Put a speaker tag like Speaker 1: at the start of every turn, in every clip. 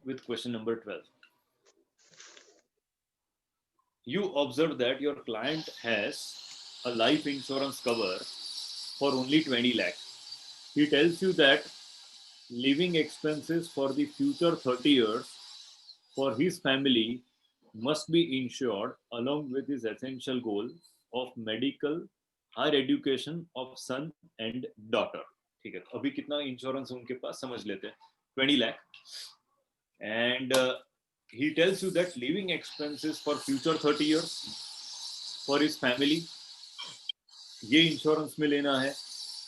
Speaker 1: with question number 12. You observe that your client has a life insurance cover for only 20 lakh. He tells you that living expenses for the future 30 years for his family must be insured along with his essential goal of medical, higher education of son and daughter. ठीक है, अभी कितना insurance उनके पास समझ लेते हैं, 20 lakh. And he tells you that living expenses for future 30 years for his family ये insurance में लेना है.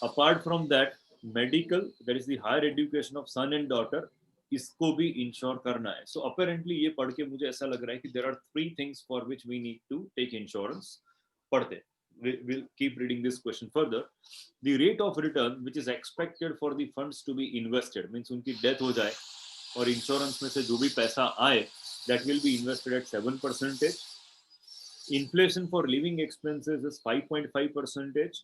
Speaker 1: Apart from that, medical, that is the higher education of son and daughter, इसको भी इंश्योर करना है. So apparently ये पढ़ के मुझे ऐसा लग रहा है कि there are 3 things for which we need to take insurance. पढ़ते, we'll keep reading this question further. The rate of return which is expected for the funds to be invested, means उनकी डेथ हो जाए और insurance में से जो भी पैसा आए, that will be invested at 7%. Inflation for living expenses is 5.5%.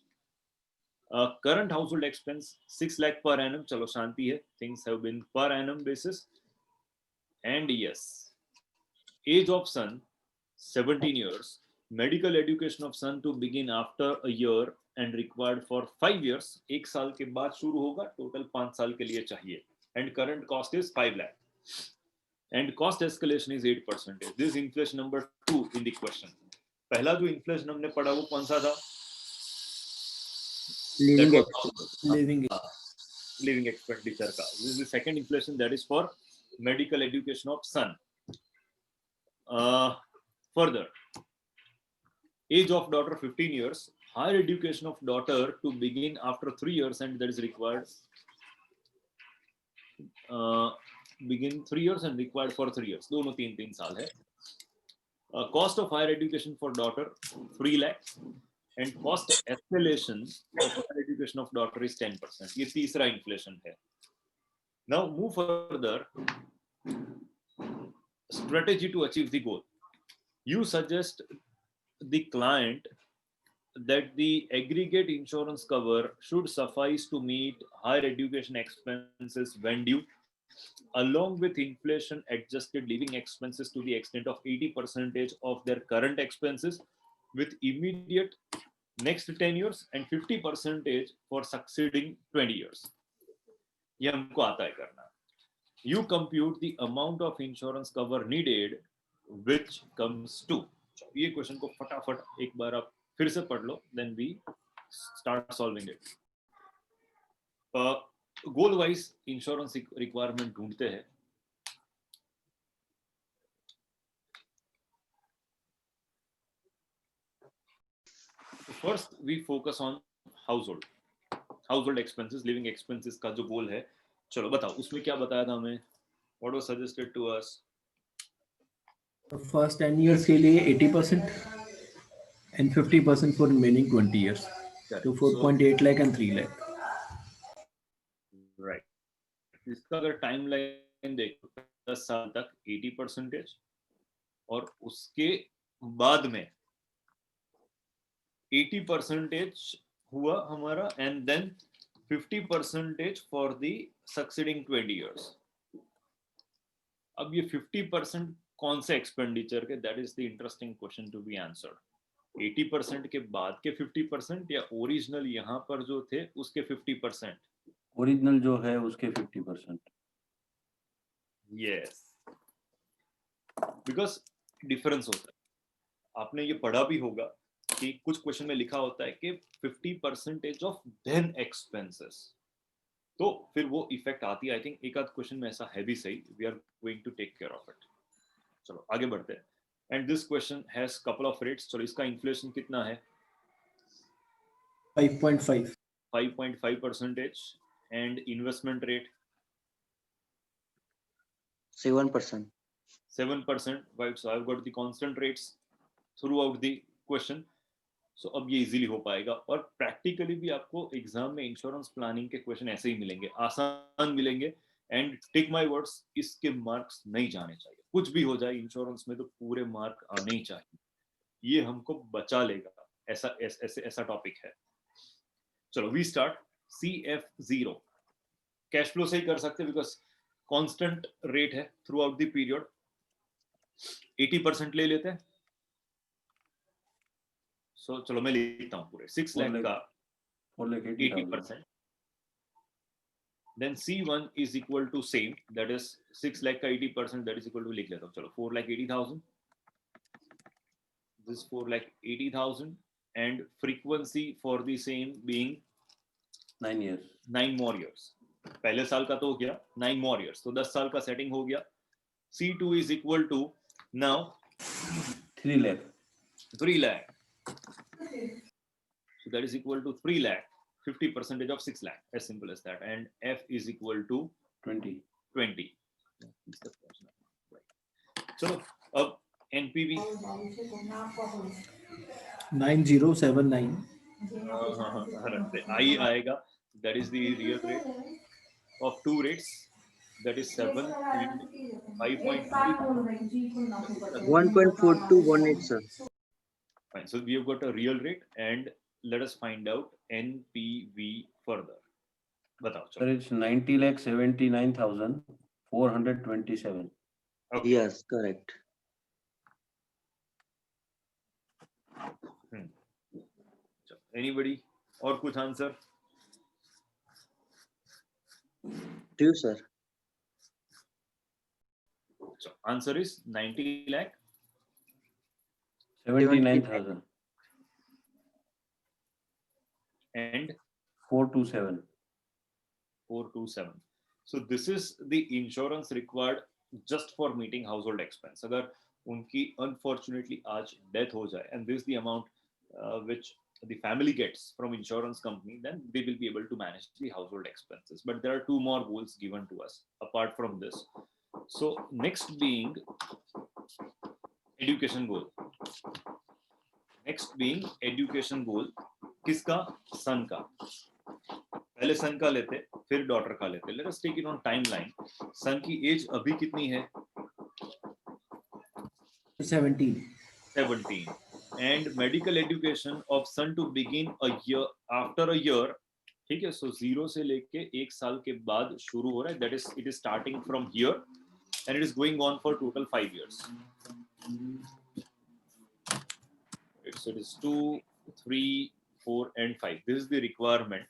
Speaker 1: Current household expense 6 lakh per annum. Chalo shanti hai. Things have been per annum basis. And yes, age of son 17 years. Medical education of son to begin after a year and required for 5 years. एक साल के बाद शुरू होगा. Total 5 साल के लिए चाहिए. And current cost is 5 lakh. And cost escalation is 8%. This is inflation number 2 in the question. पहला जो इन्फ्लेशन हमने पढ़ा वो कौन सा था? लिविंग एक्सपेंडिचर का. This is the second inflation, that is for medical education of son. Further, age of daughter 15 years, higher education of daughter to begin after 3 years and that is required begin 3 years and required for 3 years. दोनों 3 साल है. Cost of higher education for daughter 3 lakhs and cost escalation of higher education of daughter is 10%. ये तीसरा inflation है. Now move further. Strategy to achieve the goal. You suggest the client that the aggregate insurance cover should suffice to meet higher education expenses when due, along with inflation adjusted living expenses to the extent of 80% of their current expenses with immediate next 10 years and 50% for succeeding 20 years. ये हमको आता है करना. You compute the amount of insurance cover needed which comes to. ये question को फटाफट एक बार आप फिर से पढ़ लो, then we start solving it. Goal wise insurance requirement ढूंढते हैं. First we focus on household expenses, living expenses का जो गोल है. चलो बताओ उसमें क्या बताया था हमें. What was suggested to us?
Speaker 2: First 10 years के लिए 80% and 50% for remaining 20 years. तो 4.8 lakh and 3 lakh.
Speaker 1: राइट. इसका अगर टाइम लाइन देखो 10 साल तक 80% और उसके बाद में 80% हुआ हमारा and then 50% for the succeeding 20 years. अब ये 50% कौन से एक्सपेंडिचर के? That is the interesting question to be answered. 80% के बाद के 50% या ओरिजिनल यहाँ पर जो थे उसके 50%?
Speaker 3: ओरिजिनल जो है उसके 50%.
Speaker 1: यस, बिकॉज डिफरेंस होता है. आपने ये पढ़ा भी होगा कि कुछ क्वेश्चन में लिखा होता है कि 50% ऑफ देन एक्सपेंसेस, तो फिर वो इफेक्ट आती है. आई थिंक एक आध क्वेश्चन में ऐसा है भी सही. We are going to take care of it. चलो आगे बढ़ते हैं. And this question has couple of rates. चलो इसका इन्फ्लेशन कितना है? 5.5%. And investment rate
Speaker 4: 7%.
Speaker 1: 7%. Right, so I've got the constant rates throughout the question. So अब ये इजीली हो पाएगा. और प्रैक्टिकली भी आपको एग्जाम में इंश्योरेंस प्लानिंग के क्वेश्चन ऐसे ही मिलेंगे, आसान मिलेंगे. एंड टेक माय वर्ड्स, इसके मार्क्स नहीं जाने चाहिए. कुछ भी हो जाए इंश्योरेंस में तो पूरे मार्क आने ही चाहिए. ये हमको बचा लेगा. ऐसा टॉपिक है. चलो we start. CF0 cash flow से ही कर सकते हैं बिकॉज कांस्टेंट रेट है थ्रू आउट द पीरियड, 80% ले लेते हैं. सो चलो मैं लिखता हूँ पूरे 6 लाख का 80%. Then C1 is equal to same, that is 6 lakh का 80%, that is equal to लिख लेता हूँ. चलो 4,80,000. This 4,80,000 and frequency for the same being
Speaker 3: 9 years.
Speaker 1: 9 more years. पहले साल का तो हो गया 9 more years, तो 10 साल का सेटिंग हो गया. C2 is equal to now
Speaker 3: 3 lakh.
Speaker 1: 3 lakh. So that is equal to 3 lakh, 50% of 6 lakh, as simple as that. And F is equal to
Speaker 3: 20.
Speaker 1: 20. So अब NPV
Speaker 2: 9079.
Speaker 1: I आएगा, that is the real rate of two rates, that is 7 and 5.3.
Speaker 4: 1.4218, sir.
Speaker 1: Fine. So we have got a real rate, and let us find out NPV further. बताओ
Speaker 3: Sir, it's 90,79,427.
Speaker 1: Okay.
Speaker 4: Yes, correct.
Speaker 1: Anybody और कुछ answer?
Speaker 4: True, sir.
Speaker 1: So answer is 90 lakh
Speaker 3: 79,000.
Speaker 1: and
Speaker 3: 427.
Speaker 1: 427. So this is the insurance required just for meeting household expense. अगर उनकी unfortunately आज death हो जाए, and this is the amount which the family gets from insurance company, then they will be able to manage the household expenses. But there are two more goals given to us apart from this. So next being education goal. Next being education goal. किसका? सन का. पहले सन का लेते, फिर daughter का लेते. Let us take it on timeline. सन की as अभी कितनी है?
Speaker 2: 17.
Speaker 1: 17. And medical education of son to begin a year after a year. ठीक है, so 0 से लेके 1 साल के बाद शुरू हो रहा है. That is, it is starting from here and it is going on for total 5 years. So it is 2, 3, 4 and 5. This is the requirement.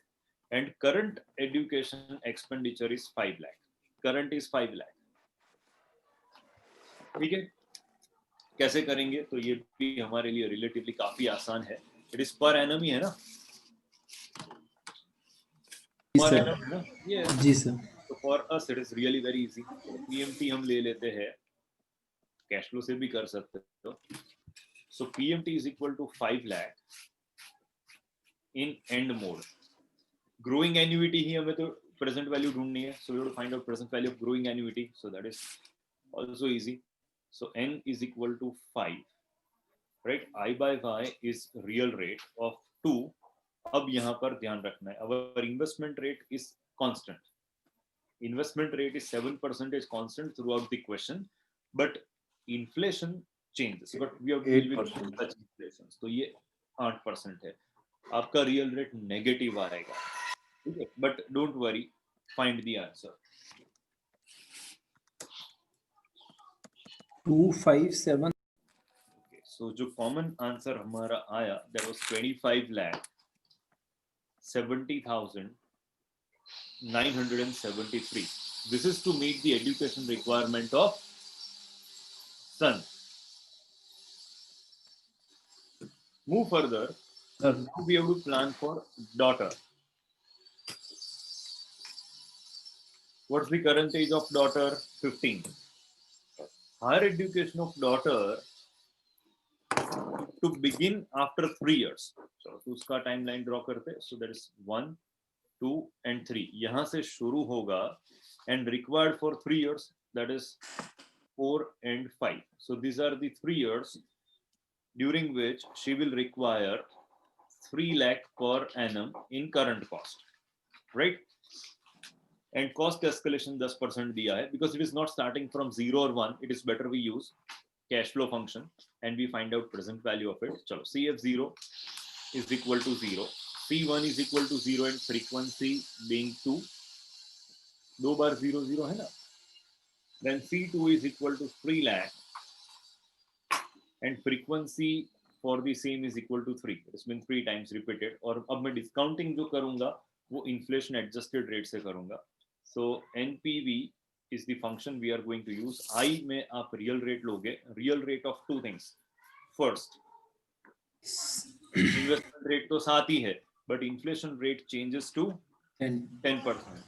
Speaker 1: And current education expenditure is 5 lakh. Current is 5 lakh. ठीक है, कैसे करेंगे? तो ये भी हमारे लिए relatively काफी आसान है. इट इज पर एनम ही है ना? पर एनम है ना?
Speaker 2: जी सर.
Speaker 1: तो for us it is really very easy. PMT हम ले लेते हैं, कैश फ्लो से भी कर सकते हो. So PMT is equal to 5 lakh in end mode. Growing annuity ही हमें तो प्रेजेंट वैल्यू ढूंढनी है. So we have to find out present value of growing annuity. So that is also easy. So n is equal to 5, right? I by y is real rate of 2. अब यहाँ पर ध्यान रखना है, our investment rate is constant. Investment rate is 7% constant throughout the question, but inflation changes. But we have to deal with such inflations. तो ये 8% है. आपका real rate negative आएगा, ठीक है? But don't worry, find the answer.
Speaker 2: 257.
Speaker 1: Okay, so जो common answer हमारा आया, that was 25 lakh 70,973. This is to meet the education requirement of son. Move further. We have to plan for daughter. What's the current age of daughter? 15. Higher education of daughter to begin after 3 years. So उसका timeline draw करते. So that is 1, 2 and 3. यहाँ से शुरू होगा and required for 3 years. That is 4 and 5. So these are the 3 years during which she will require 3 lakh per annum in current cost, right? And cost escalation 10% दिया है, because it is not starting from 0 or 1. It is better we use cash flow function and we find out present value of it. चलो, CF0 is equal to 0, C1 is equal to 0 and frequency being 2. 2 बार 0 0 है ना? then C2 is equal to 3 lakh, and frequency for the same is equal to 3. It's been 3 times repeated. और अब मैं discounting जो करूँगा वो inflation adjusted rate से करूँगा. So NPV is the function we are going to use. I में आप real rate लोगे, real rate of two things. First, investment rate तो साथ ही है, but inflation rate changes to 10%.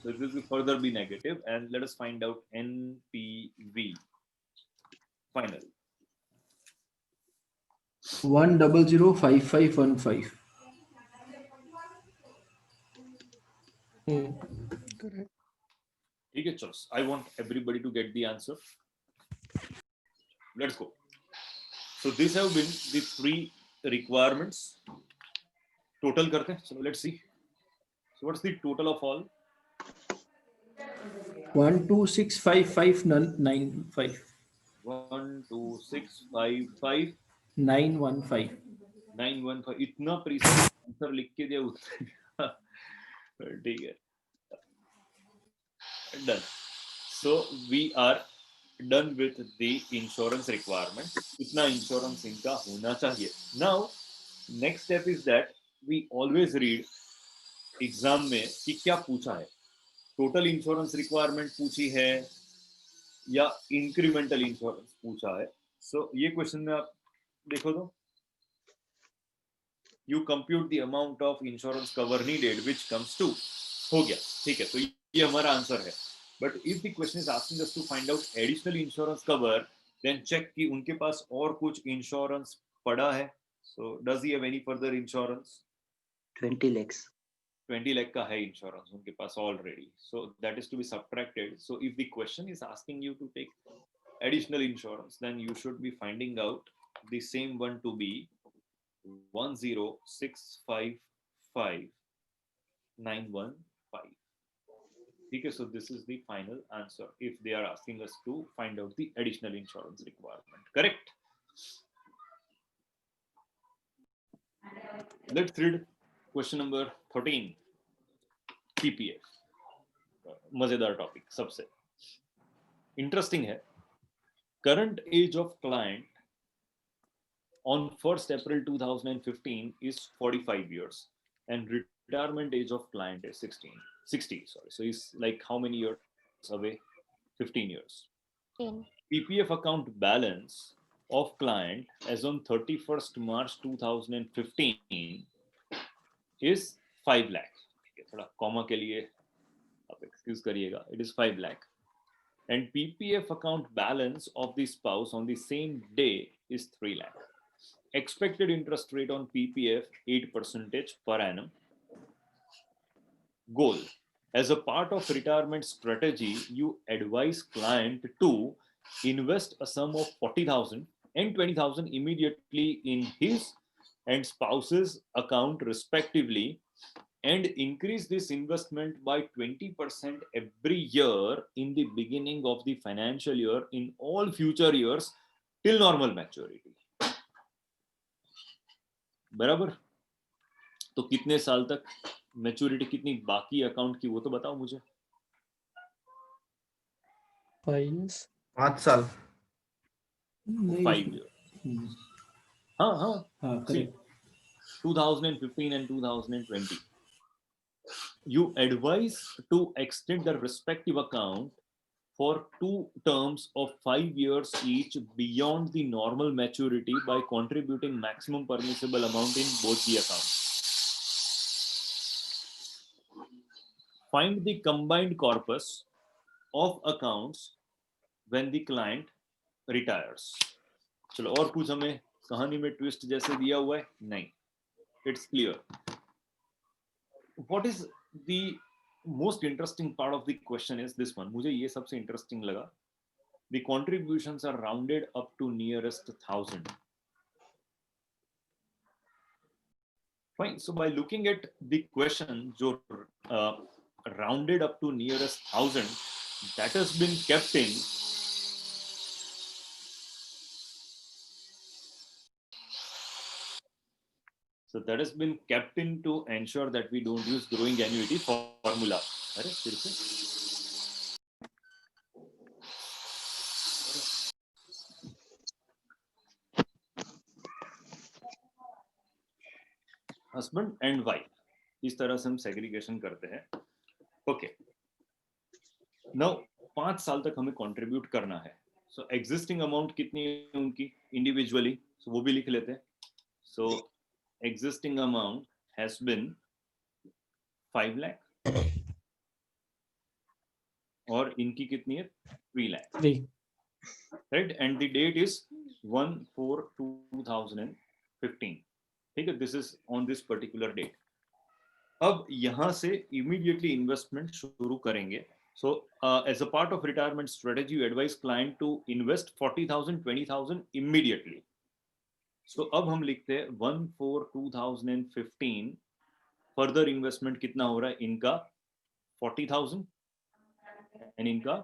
Speaker 1: So it will further be negative, and let us find out NPV final.
Speaker 2: 1005515.
Speaker 5: Correct.
Speaker 1: ठीक है, चलो. I want everybody to get the answer. Let's go. So these have been the 3 requirements. Total करते हैं. So let's see. So what's the total of all?
Speaker 2: 1265595.
Speaker 1: 12655
Speaker 2: 915.
Speaker 1: 915. इतना precise answer लिख के दिया उत्तर. ठीक है. Done. So we are done with the insurance requirement. इतना insurance इनका होना चाहिए. Now next step is that we always read exam में कि क्या पूछा है. टोटल इंश्योरेंस रिक्वायरमेंट पूछी है या इंक्रीमेंटल इंश्योरेंस पूछा है. सो ये क्वेश्चन में आप देखो तो you compute the amount of insurance cover needed which comes to. हो गया, ठीक है. तो ये हमारा आंसर है. But if the question is asking us to find out additional insurance cover, then check कि उनके पास और कुछ इंश्योरेंस पड़ा है. So does he have any further insurance?
Speaker 4: 20 lakhs.
Speaker 1: 20 lakh का है इंश्योरेंस उनके पास already. So that is to be subtracted. So if the question is asking you to take additional insurance, then you should be finding out the same one to be 10655,915. Okay, so this is the final answer if they are asking us to find out the additional insurance requirement. Correct? Let's read question number 13. PPF मजेदार topic, सबसे interesting है. Current age of client on 1st April 2015 is 45 years and retirement age of client is 60. Sorry, so he's like how many years away? 15 years. PPF account balance of client as on 31st March 2015 is 5 lakh. थोड़ा comma के लिए आप excuse करिएगा. It is 5 lakh. And PPF account balance of the spouse on the same day is 3 lakh. Expected interest rate on PPF 8% per annum. Goal: as a part of retirement strategy, you advise client to invest a sum of 40,000 and 20,000 immediately in his and spouse's account respectively, and increase this investment by 20% every year in the beginning of the financial year in all future years till normal maturity. बराबर. तो कितने साल तक maturity, कितनी बाकी account की वो तो बताओ मुझे.
Speaker 5: 5 साल.
Speaker 1: 5 years. हाँ
Speaker 2: correct.
Speaker 1: 2015 and 2020. You advise to extend the respective account for 2 terms of 5 years each beyond the normal maturity by contributing maximum permissible amount in both the accounts. Find the combined corpus of accounts when the client retires. चलो और कुछ हमें कहानी में twist जैसे दिया हुआ है? नहीं. It's clear. What is the most interesting part of the question is this one. मुझे ये सबसे interesting लगा. The contributions are rounded up to nearest 1,000. Fine. So by looking at the question, जो rounded up to nearest 1,000, that has been kept in. So that has been kept in to ensure that we don't use growing annuity formula. अरे फिर से husband and wife, इस तरह से हम segregation करते हैं। ओके, नाउ 5 साल तक हमें कंट्रीब्यूट करना है। सो एग्जिस्टिंग अमाउंट कितनी है उनकी इंडिविजुअली, सो वो भी लिख लेते हैं। So existing amount has been 5 lakh और इनकी कितनी है 3 lakh,
Speaker 5: 3.
Speaker 1: Right, and the date is 1/4/2015, ठीक है, this is on this particular date. अब यहां से इमीडिएटली इन्वेस्टमेंट शुरू करेंगे। So as a part of retirement strategy you advise client to invest 40,000 20,000 immediately. सो अब हम लिखते हैं 1/4/2015, फर्दर इन्वेस्टमेंट कितना हो रहा है इनका 40,000 एंड इनका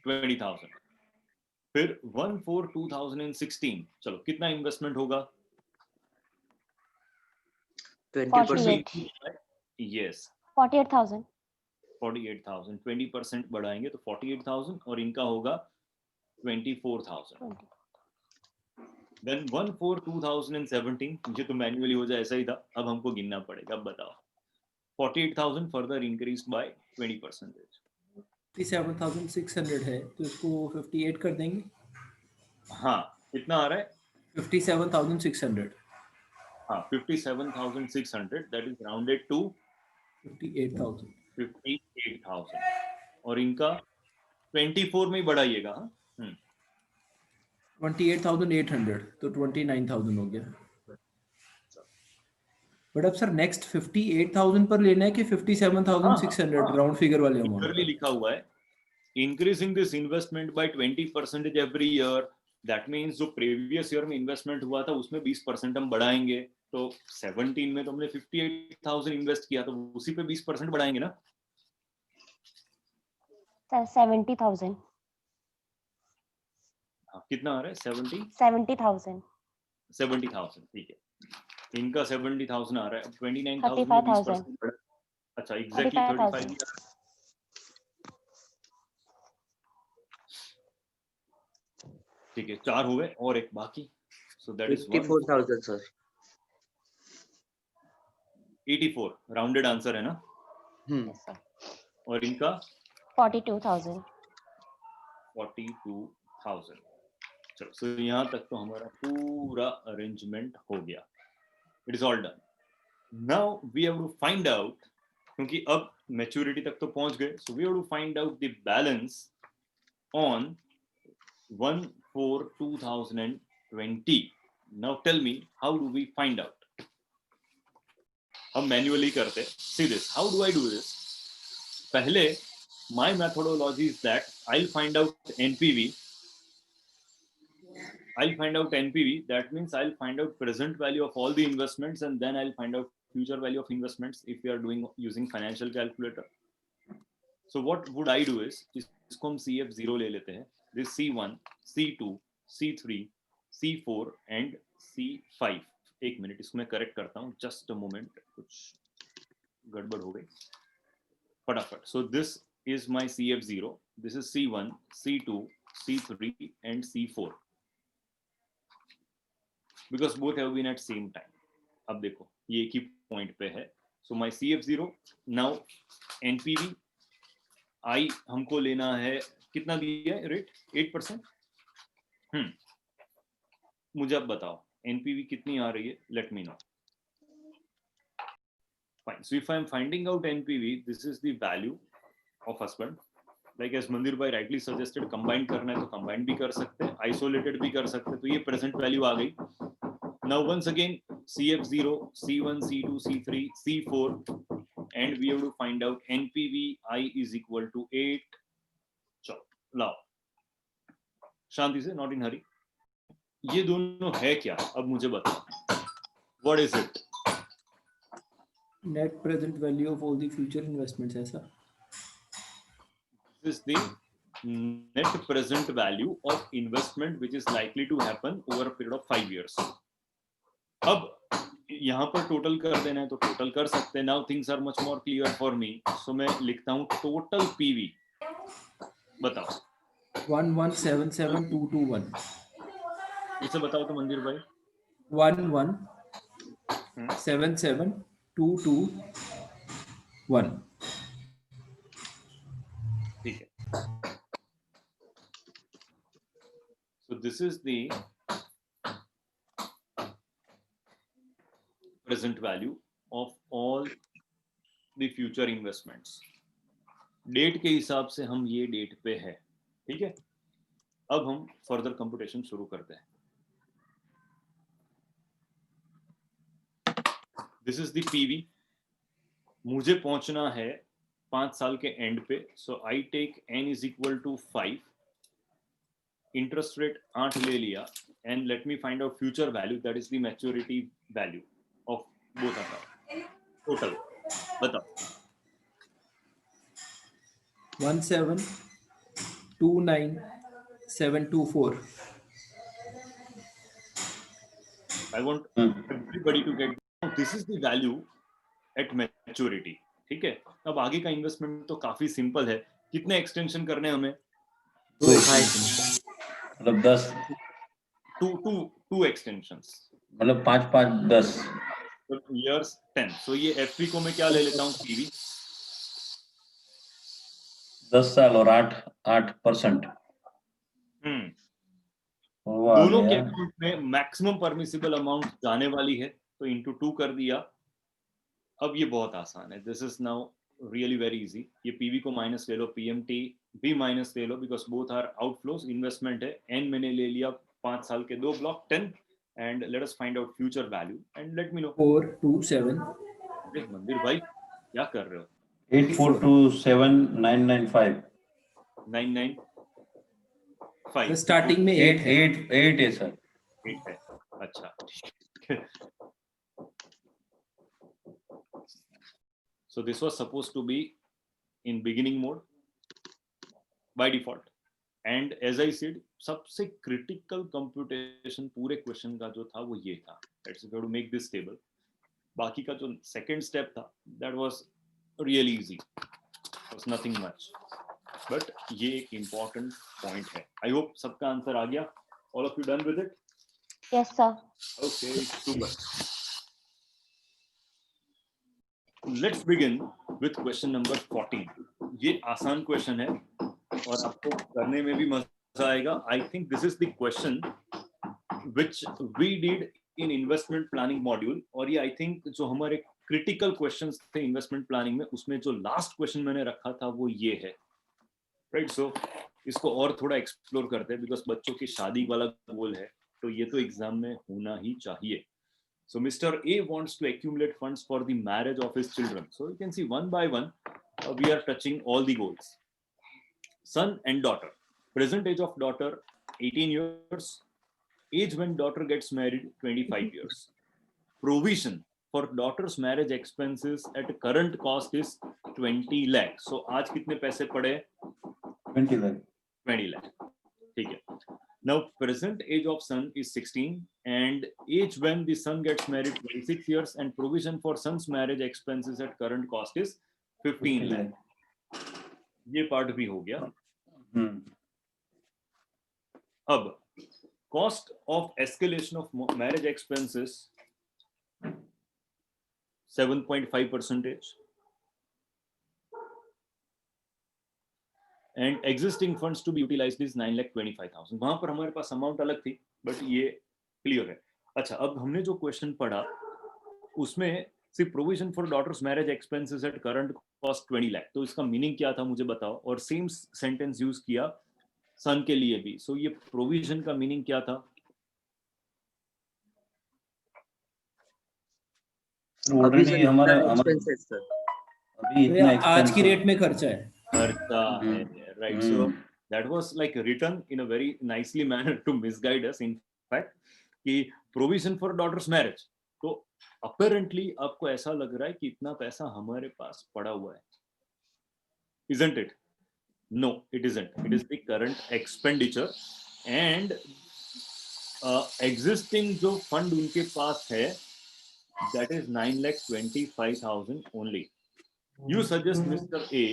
Speaker 1: 20,000। फिर 1/4/2016, चलो कितना इन्वेस्टमेंट होगा
Speaker 4: 20%.
Speaker 1: यस
Speaker 6: 48,000.
Speaker 1: 48,000, 20% बढ़ाएंगे तो 48,000 और इनका होगा 24,000। देन 1/4/2017, मुझे तो मैन्युअली हो जाए ऐसा ही था, अब हमको गिनना पड़ेगा। अब बताओ 48,000 फर्दर इंक्रीज बाय 20%।
Speaker 2: 57,600 है तो इसको 58 कर देंगे।
Speaker 1: हाँ, कितना आ रहा है
Speaker 2: 57,600।
Speaker 1: हाँ 57,600, दैट इज राउंडेड टू
Speaker 2: 58,000।
Speaker 1: 58,000 और इनका 24 में ही बढ़ाइएगा। हाँ
Speaker 2: 28,800 तो 29,000 हो गया। बट अब सर नेक्स्ट 58,000 पर लेना है कि 57,600 राउंड फिगर वाले अमाउंट
Speaker 1: क्लियरली लिखा हुआ है increasing this investment by 20% every year. That means जो प्रीवियस ईयर में इन्वेस्टमेंट हुआ था उसमें 20% हम बढ़ाएंगे। तो 17 में तो हमने 58,000 इन्वेस्ट किया, तो उसी पे 20% बढ़ाएंगे ना।
Speaker 6: 70,000.
Speaker 1: हाँ, कितना आ रहा है
Speaker 6: 70,000.
Speaker 1: 70,000, ठीक है। इनका 70,000 आ रहा है, 29,000 में
Speaker 6: 35,000.
Speaker 1: 20% बढ़ा। अच्छा एग्जैक्टली 35,000। ठीक है, 4 हो गए और एक बाकी। सो that is
Speaker 4: 54,000 sir.
Speaker 1: 84 rounded answer है ना।
Speaker 6: Yes, sir.
Speaker 1: और इनका
Speaker 6: 42,000.
Speaker 1: 42,000। चलो, सो यहाँ तक तो हमारा पूरा अरेंजमेंट हो गया। It is all done. Now we have to find out, क्योंकि अब मैच्योरिटी तक तो पहुंच गए, so we have to find out the balance on 1/4/2020. Now tell me, how do we find out? हम मैन्युअली करते। See this, how do I do this? पहले my methodology is that I'll find out NPV. That means I'll find out present value of all the investments, and then I'll find out future value of investments if we are doing using financial calculator. So what would I do is, इसको हम CF0 ले लेते हैं। This C1, C2, C3, C4 and C5। एक minute, इसको मैं correct करता हूँ, जस्ट अ मोमेंट, कुछ गड़बड़ हो गई, फटाफट। सो this is my CF0, this is C1, C2, C3 and C4 because both have been at same time. अब देखो ये एक ही पॉइंट पे है। So my CF0 now NPV आई हमको लेना है, कितना दिया है रेट 8%। मुझे अब बताओ NPV कितनी आ रही है, late me no. Fine. So if I am finding out NPV, this is the value of husband. Like as Mandir bhai rightly suggested, combine करना है तो combine भी कर सकते हैं, isolated भी कर सकते हैं, तो ये present value आ गई। Now once again CF0, C1, C2, C3, C4 and we have to find out NPV I is equal to 8. चलो लाओ शांति से, not in hurry। ये दोनों है क्या, अब मुझे बताओ, what is it?
Speaker 2: Net present value of all the future investments ऐसा।
Speaker 1: This is the net present value of investment which is likely to happen over a period of 5 years. अब यहाँ पर टोटल कर देना है तो टोटल कर सकते हैं। Now things are much more clear for me. So मैं लिखता हूँ total PV, बताओ
Speaker 2: 1177,221।
Speaker 1: इसे बताओ तो मंदिर भाई।
Speaker 2: 11 77221.
Speaker 1: ठीक है. So this is the present value of all the future investments. Date के हिसाब से हम ये डेट पे है. ठीक है. अब हम फर्दर कंप्यूटेशन शुरू करते हैं. This is the PV. मुझे पहुंचना है 5 साल के एंड पे. So I take n is equal to 5. Interest rate 8 ले लिया. And let me find out future value, that is the maturity value of both account. Total बताओ.
Speaker 2: 1729724.
Speaker 1: I want everybody to get this is the value at maturity. ठीक है. अब आगे का investment तो काफी सिंपल है. कितने एक्सटेंशन करने हमें?
Speaker 3: मतलब 10,
Speaker 1: टू एक्सटेंशंस,
Speaker 3: मतलब 5 5 10.
Speaker 1: years 10. So ये FP को मैं क्या ले लेता हूँ? PV
Speaker 3: 10 साल और 8%.
Speaker 1: दोनों के अकाउंट में मैक्सिमम परमिसिबल अमाउंट जाने वाली है, तो इंटू 2 कर दिया. अब ये बहुत आसान है. This is now really very easy. ये पीवी को माइनस ले लो, पीएमटी भी माइनस ले लो, because both are outflows. Investment है. एन मैंने ले लिया 5 साल के 2 block 10. And let us find out future value and let me know.
Speaker 2: 427.
Speaker 1: मंदिर भाई क्या कर रहे हो?
Speaker 3: 8427995.
Speaker 1: 995
Speaker 2: स्टार्टिंग में 8 है.
Speaker 3: 8 है सर.
Speaker 1: 8 है. अच्छा. So this was supposed to be in beginning mode by default. And as I said, सबसे critical computation पूरे question का जो था वो ये था. Let's go to make this table. बाकी का जो second step था, that was really easy. It was nothing much. But ये एक important point है. I hope सबका आंसर आ गया. All of you done with it?
Speaker 6: Yes, sir.
Speaker 1: Okay, super. Let's begin with question number 14. ये आसान question है और आपको करने में भी मजा आएगा. I think this is the question which we did in investment planning module. और ये I think जो हमारे critical questions थे investment planning में, उसमें जो last question मैंने रखा था वो ये है. Right? So इसको और थोड़ा explore करते हैं, because बच्चों की शादी वाला गोल है, तो ये तो एग्जाम में होना ही चाहिए. So Mr. A wants to accumulate funds for the marriage of his children. So you can see one by one, we are touching all the goals. Son and daughter. Present age of daughter 18 years. Age when daughter gets married 25 years. Provision for daughter's marriage expenses at current cost is 20 lakh. So आज कितने पैसे पड़े?
Speaker 3: 20 lakh.
Speaker 1: 20 lakh. ठीक है. Now present age of son is 16 and age when the son gets married 26 years and provision for son's marriage expenses at current cost is 15 lakh. ये part भी हो गया. अब cost of escalation of marriage expenses 7.5%. And existing funds to be utilized is 9,25,000. वहां पर हमारे पास amount अलग थी, बट ये क्लियर है. अच्छा, अब हमने जो क्वेश्चन पढ़ा उसमें सिर्फ provision for daughters marriage expenses at current cost 20 lakh. तो इसका मीनिंग क्या था मुझे बताओ. और सेम सेंटेंस यूज किया सन के लिए भी. सो ये प्रोविजन का मीनिंग क्या था?
Speaker 3: ऑलरेडी हमारा
Speaker 4: expenses, sir.
Speaker 3: अभी इतना
Speaker 2: आज की रेट में खर्चा है.
Speaker 1: खर्चा है. Right. So that was like written in a very nicely manner to misguide us. In fact, कि provision for daughter's marriage. तो apparently आपको ऐसा लग रहा है कि इतना पैसा हमारे पास पड़ा हुआ है. Isn't it? No, it isn't. It is the current expenditure and existing जो fund उनके पास है, that is 9,25,000 only. You suggest Mr. A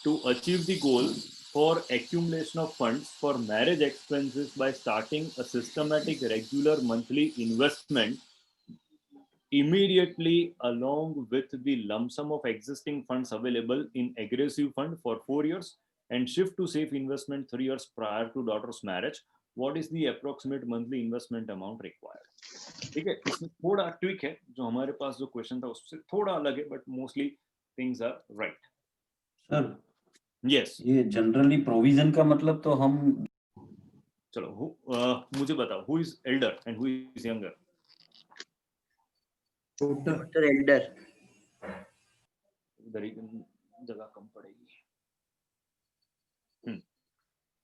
Speaker 1: to achieve the goal for accumulation of funds for marriage expenses by starting a systematic regular monthly investment immediately along with the lump sum of existing funds available in aggressive fund for 4 years and shift to safe investment 3 years prior to daughter's marriage. What is the approximate monthly investment amount required? ठीक है, इसमें थोड़ा tweak है, जो हमारे पास जो question था उससे थोड़ा अलग है, but mostly things are right.
Speaker 3: Sir
Speaker 1: yes,
Speaker 3: ये जनरली प्रोविजन का मतलब तो हम
Speaker 1: चलो मुझे बताओ, who is elder and who is younger?
Speaker 4: Daughter elder.
Speaker 1: उधर ही जगह कम पड़ेगी.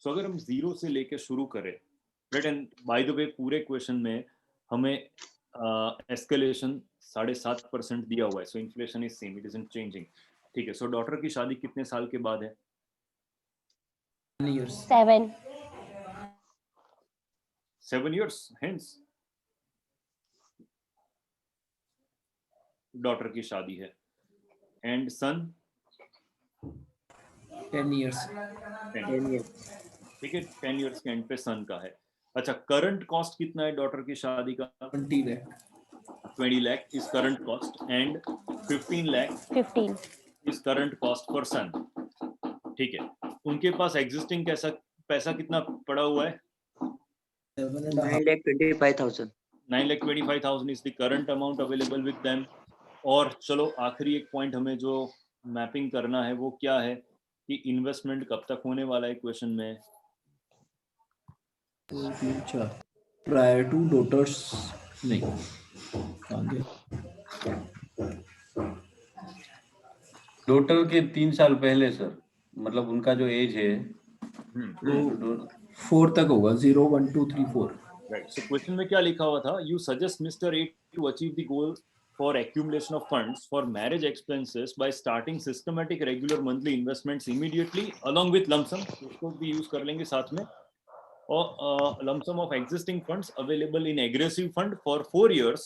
Speaker 1: सो अगर हम जीरो से लेके शुरू करें, right, and by the way पूरे क्वेश्चन में हमें एस्केलेशन 7.5% दिया हुआ है, सो inflation is same, it isn't changing. ठीक है, सो डॉटर की शादी कितने साल के बाद है?
Speaker 2: 10 years.
Speaker 6: 7.
Speaker 1: 7 years hence डॉटर की शादी है. And son
Speaker 2: 10 years.
Speaker 4: 10 years.
Speaker 1: ठीक है, 10 years के एंड पे सन का है. अच्छा, करंट कॉस्ट कितना है डॉटर की शादी का?
Speaker 2: 20 lakh.
Speaker 1: 20 lakh is current cost and 15 lakh
Speaker 6: 15.
Speaker 1: Is current cost for son. ठीक है, उनके पास एग्जिस्टिंग कैसा पैसा कितना पड़ा हुआ है?
Speaker 4: 9,25,000.
Speaker 1: 9,25,000 is the current amount available with them. और चलो आखिरी एक पॉइंट हमें जो मैपिंग करना है वो क्या है कि इन्वेस्टमेंट कब तक होने वाला है क्वेश्चन में?
Speaker 2: Prior to daughters नहीं आगे
Speaker 3: डॉटर के 3 साल पहले सर, मतलब उनका जो एज है
Speaker 2: तो 4 तक होगा. 0 1 2 3 4.
Speaker 1: राइट. सो क्वेश्चन में क्या लिखा हुआ था? You suggest mister A to achieve the goal for accumulation of funds for marriage expenses by starting systematic regular monthly investments immediately along with lump sum, उसको भी यूज कर लेंगे साथ में, और lump sum of existing funds available in aggressive fund for 4 years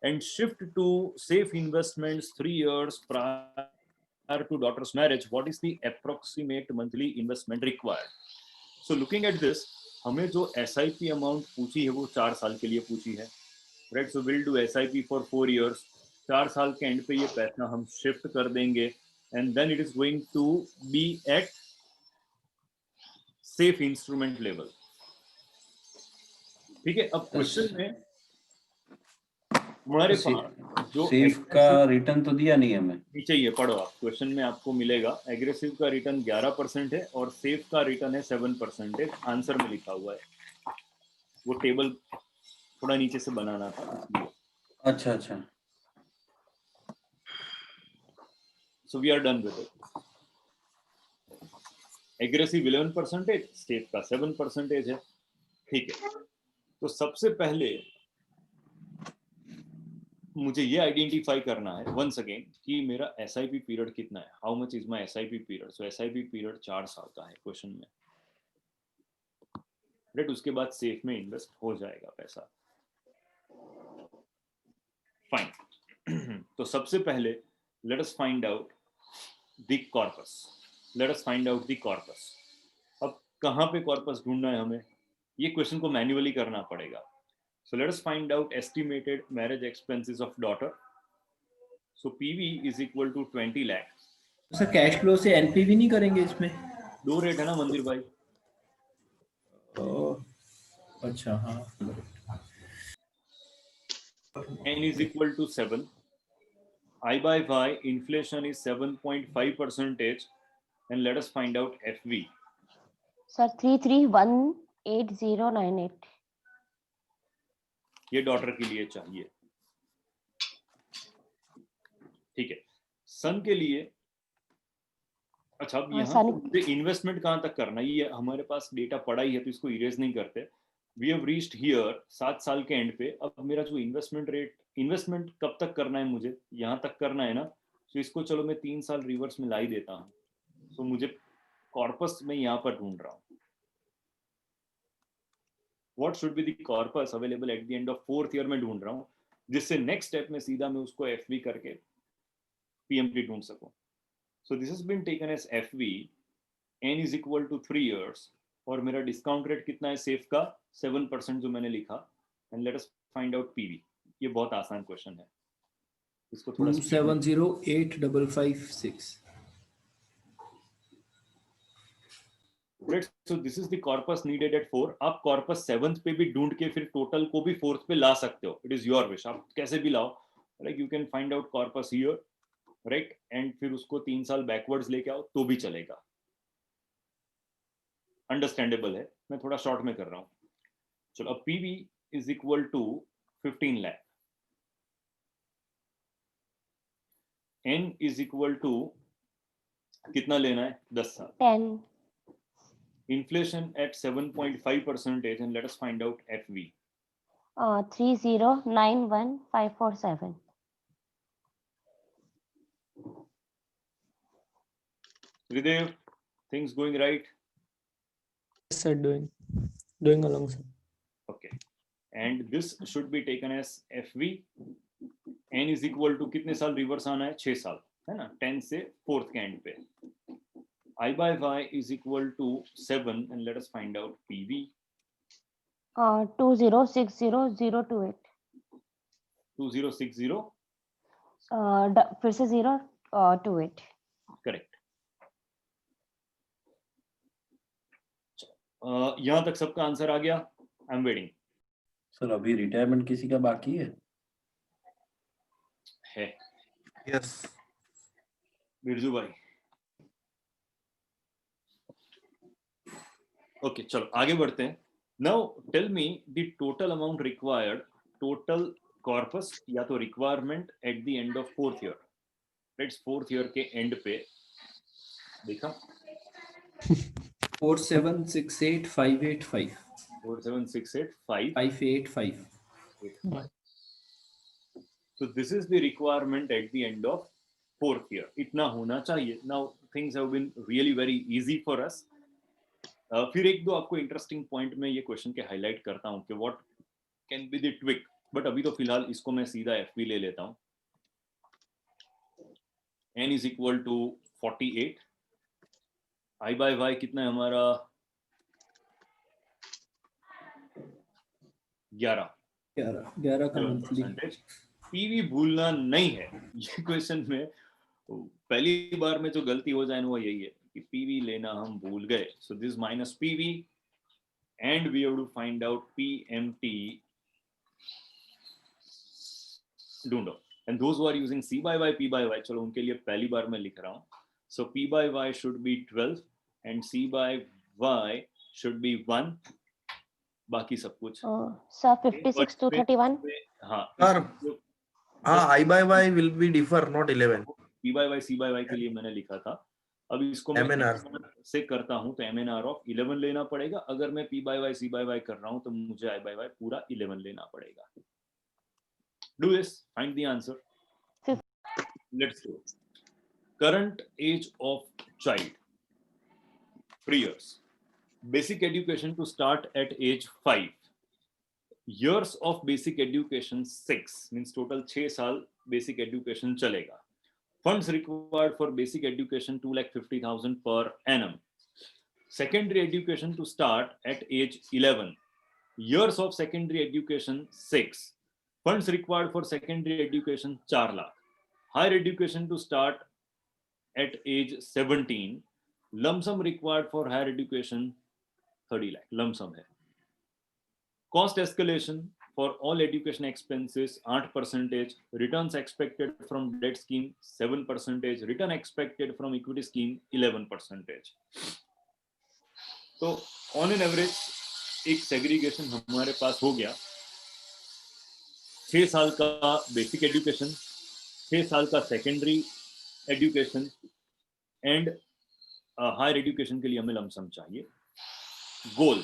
Speaker 1: and shift to safe investments 3 years prior to daughter's marriage. What is the approximate monthly investment required? So looking at this, हमें जो SIP amount पूछी है वो 4 साल के लिए पूछी है, right. So will do SIP for 4 years. 4 साल के एंड पे ये पैसा हम शिफ्ट कर देंगे and then it is going to be at safe instrument level. ठीक है, अब क्वेश्चन में हमारे पास जो
Speaker 3: सेफ का रिटर्न तो दिया नहीं हमें.
Speaker 1: नीचे ये पढ़ो आप, क्वेश्चन में आपको मिलेगा एग्रेसिव का रिटर्न 11% है और सेफ का रिटर्न है 7% है. आंसर में लिखा हुआ है, वो टेबल थोड़ा नीचे से बनाना था इसलिए.
Speaker 3: अच्छा अच्छा.
Speaker 1: So we are done with it. Aggressive 11%, safe का 7% है. ठीक है, तो सबसे पहले मुझे ये आइडेंटिफाई करना है वंस अगेन कि मेरा SIP पीरियड कितना है. How much is my SIP period? So SIP period 4 साल का है क्वेश्चन में, राइट. उसके बाद सेफ में इन्वेस्ट हो जाएगा पैसा. फाइन. तो सबसे पहले late us find out the corpus. Late us find out the corpus. अब कहाँ पे कॉर्पस ढूंढना है हमें? ये क्वेश्चन को मैन्युअली करना पड़ेगा. So let us find out estimated marriage expenses of daughter. So PV is equal to 20 lakh.
Speaker 2: Sir cash flow से एनपीवी नहीं करेंगे इसमें?
Speaker 1: दो रेट है ना मंदिर भाई.
Speaker 2: अच्छा हाँ.
Speaker 1: N is equal to 7. I by Y inflation is 7.5%, and let us find out FV.
Speaker 6: Sir, 3318,098.
Speaker 1: ये डॉटर के लिए चाहिए. ठीक है, सन के लिए. अच्छा, अब यहाँ मुझे इन्वेस्टमेंट कहाँ तक करना है? ये हमारे पास डेटा पड़ा ही है तो इसको इरेज नहीं करते. वी हैव रीच्ड हियर 7 साल के एंड पे. अब मेरा जो इन्वेस्टमेंट कब तक करना है? मुझे यहाँ तक करना है ना. तो इसको चलो मैं 3 साल रिवर्स में ला ही देता हूँ. तो मुझे कॉर्पस में यहाँ पर ढूंढ रहा हूँ. What should be the corpus available at the end of 4th year में ढूंढ रहा हूँ, जिससे नेक्स्ट स्टेप में सीधा मैं उसको FV करके PMT ढूंढ सकूं. So this has been taken as FV. N is equal to 3 years और मेरा डिस्काउंट रेट कितना है सेफ का? 7% जो मैंने लिखा. And let us find out PV. ये बहुत आसान क्वेश्चन है. इसको थोड़ा
Speaker 2: 2708556.
Speaker 1: Great. So this is the corpus needed at 4. आप corpus 7th पे भी ढूंढ के फिर total को भी 4th पे ला सकते हो. It is your wish. आप कैसे भी लाओ. Like you can find out corpus here, right? And फिर उसको 3 साल backwards लेके आओ तो भी चलेगा. Understandable है. मैं थोड़ा short में कर रहा हूँ. चलो अब PV is equal to 15 lakh. N is equal to कितना लेना है? 10 साल.
Speaker 6: 10.
Speaker 1: Inflation at 7.5% and let us find out FV.
Speaker 6: 3091547.
Speaker 1: Ridev, things going right?
Speaker 5: Yes, sir, doing along, sir.
Speaker 1: Okay. And this should be taken as FV. N is equal to कितने साल reverse आना है? 6 साल है ना? 10 से 4th के end पे. I by Y is equal to 7 and let us find out PV.
Speaker 6: 2060028.
Speaker 1: 2060.
Speaker 6: फिर से 028.
Speaker 1: Correct. यहाँ तक सबका आंसर आ गया. I'm waiting.
Speaker 3: सर अभी रिटायरमेंट किसी का बाकी है?
Speaker 5: Yes.
Speaker 1: बिरजू भाई. ओके चलो आगे बढ़ते हैं. Now tell me the total amount required, total corpus या तो requirement at the end of 4th year. Let's 4th year के एंड पे देखा
Speaker 2: 4768585.
Speaker 1: 47685.
Speaker 2: 585.
Speaker 1: So this is the requirement at the end of 4th year. इतना होना चाहिए. Now things have been really very easy for us. फिर एक दो आपको इंटरेस्टिंग पॉइंट में ये क्वेश्चन के हाईलाइट करता हूँ कि what can be the tweak. But अभी तो फिलहाल इसको मैं सीधा FV ले लेता हूँ. N is equal to 48. I by Y कितना है हमारा? 11
Speaker 2: का मंथली.
Speaker 1: PV भूलना नहीं है. ये क्वेश्चन में पहली बार में जो गलती हो जाए वो यही है कि PV लेना हम भूल गए. So this minus PV and we have to find out PMT. ढूंढो. And those who are using C by Y, P by Y, चलो उनके लिए पहली बार मैं लिख रहा हूँ. So P by Y should be 12 and C by Y should be 1. बाकी सब कुछ.
Speaker 6: Sir, 56 to 31.
Speaker 1: हाँ.
Speaker 5: Sir, I by Y will be differ, not 11.
Speaker 1: P by Y, C by Y के लिए मैंने लिखा था. अब इसको मैं
Speaker 5: MNR
Speaker 1: से करता हूं तो MNR ऑफ 11 लेना पड़ेगा. अगर मैं P by Y, C by Y कर रहा हूं तो मुझे I by Y पूरा 11 लेना पड़ेगा. Do this, find the answer. Let's do it. Current age of child 3 years. Basic education to start at age 5. Years of basic education 6, means total 6 साल basic education चलेगा. Funds required for basic education 2,50,000 per annum. Secondary education to start at age 11. Years of secondary education 6. Funds required for secondary education 4 lakh. Higher education to start at age 17. Lump sum required for higher education 30 lakh. Lump sum है. Cost escalation for all education expenses 8%, returns expected from debt scheme 7%, return expected from equity scheme 11%. तो on an average एक segregation हमारे पास हो गया. 6 साल का basic education, 6 साल का secondary education and higher education के लिए हमें लमसम चाहिए. गोल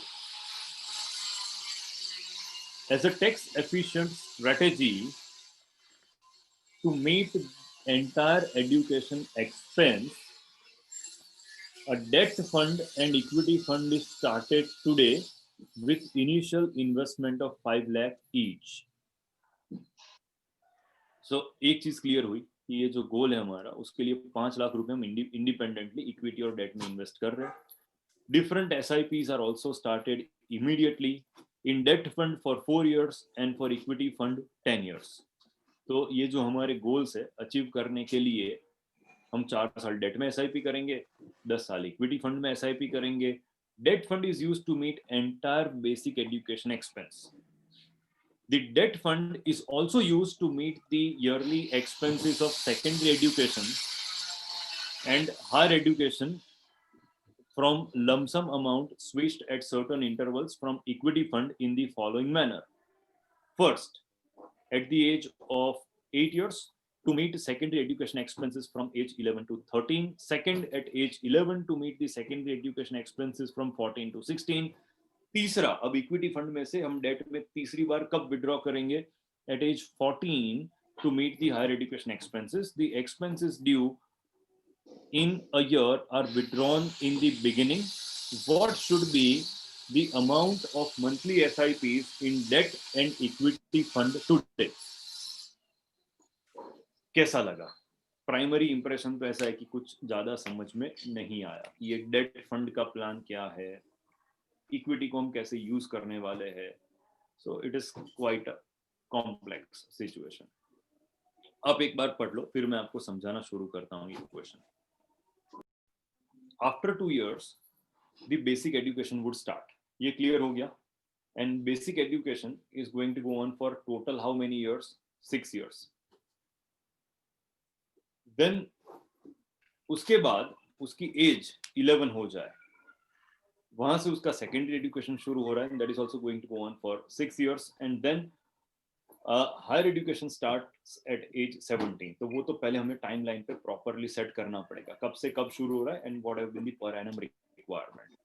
Speaker 1: as a tax efficient strategy to meet entire education expense, a debt fund and equity fund is started today with initial investment of 5 lakh each. So एक चीज clear हुई कि ये जो गोल है हमारा उसके लिए 5 लाख रुपए हम इंडिपेंडेंटली इक्विटी और डेट में इन्वेस्ट कर रहे हैं. Different SIPs are also started immediately. In debt fund for 4 years and for equity fund 10 years. तो ये जो हमारे गोल्स है अचीव करने के लिए हम 4 साल डेट में एसआईपी करेंगे, 10 साल इक्विटी फंड में एसआईपी करेंगे. Debt fund is used to meet entire basic education expense. The debt fund is also used to meet the yearly expenses of secondary education and higher education from lump sum amount switched at certain intervals from equity fund in the following manner. First, at the age of 8 years to meet secondary education expenses from age 11 to 13. Second, at age 11 to meet the secondary education expenses from 14 to 16. तीसरा, अब equity fund में से हम date में तीसरी बार कब withdraw करेंगे? At age 14 to meet the higher education expenses. The expenses due in a year are withdrawn in the beginning. What should be the amount of monthly SIPs in debt and equity fund today? कैसा लगा? Primary impression तो ऐसा है कि कुछ ज्यादा समझ में नहीं आया. ये डेट फंड का प्लान क्या है, इक्विटी को हम कैसे यूज करने वाले हैं. So it is quite a complex situation. आप एक बार पढ़ लो, फिर मैं आपको समझाना शुरू करता हूँ ये question. After 2 years the basic education would start. ये क्लियर हो गया. And basic education is going to go on for total how many years? 6 years. Then उसके बाद उसकी एज 11 हो जाए, वहां से उसका सेकेंडरी एजुकेशन शुरू हो रहा है. That is also going to go on for 6 years. And then higher education start at age 17. तो वो तो पहले हमें टाइम लाइन पे प्रॉपरली सेट करना पड़ेगा, कब से कब शुरू हो रहा है and what have been the per annum requirement.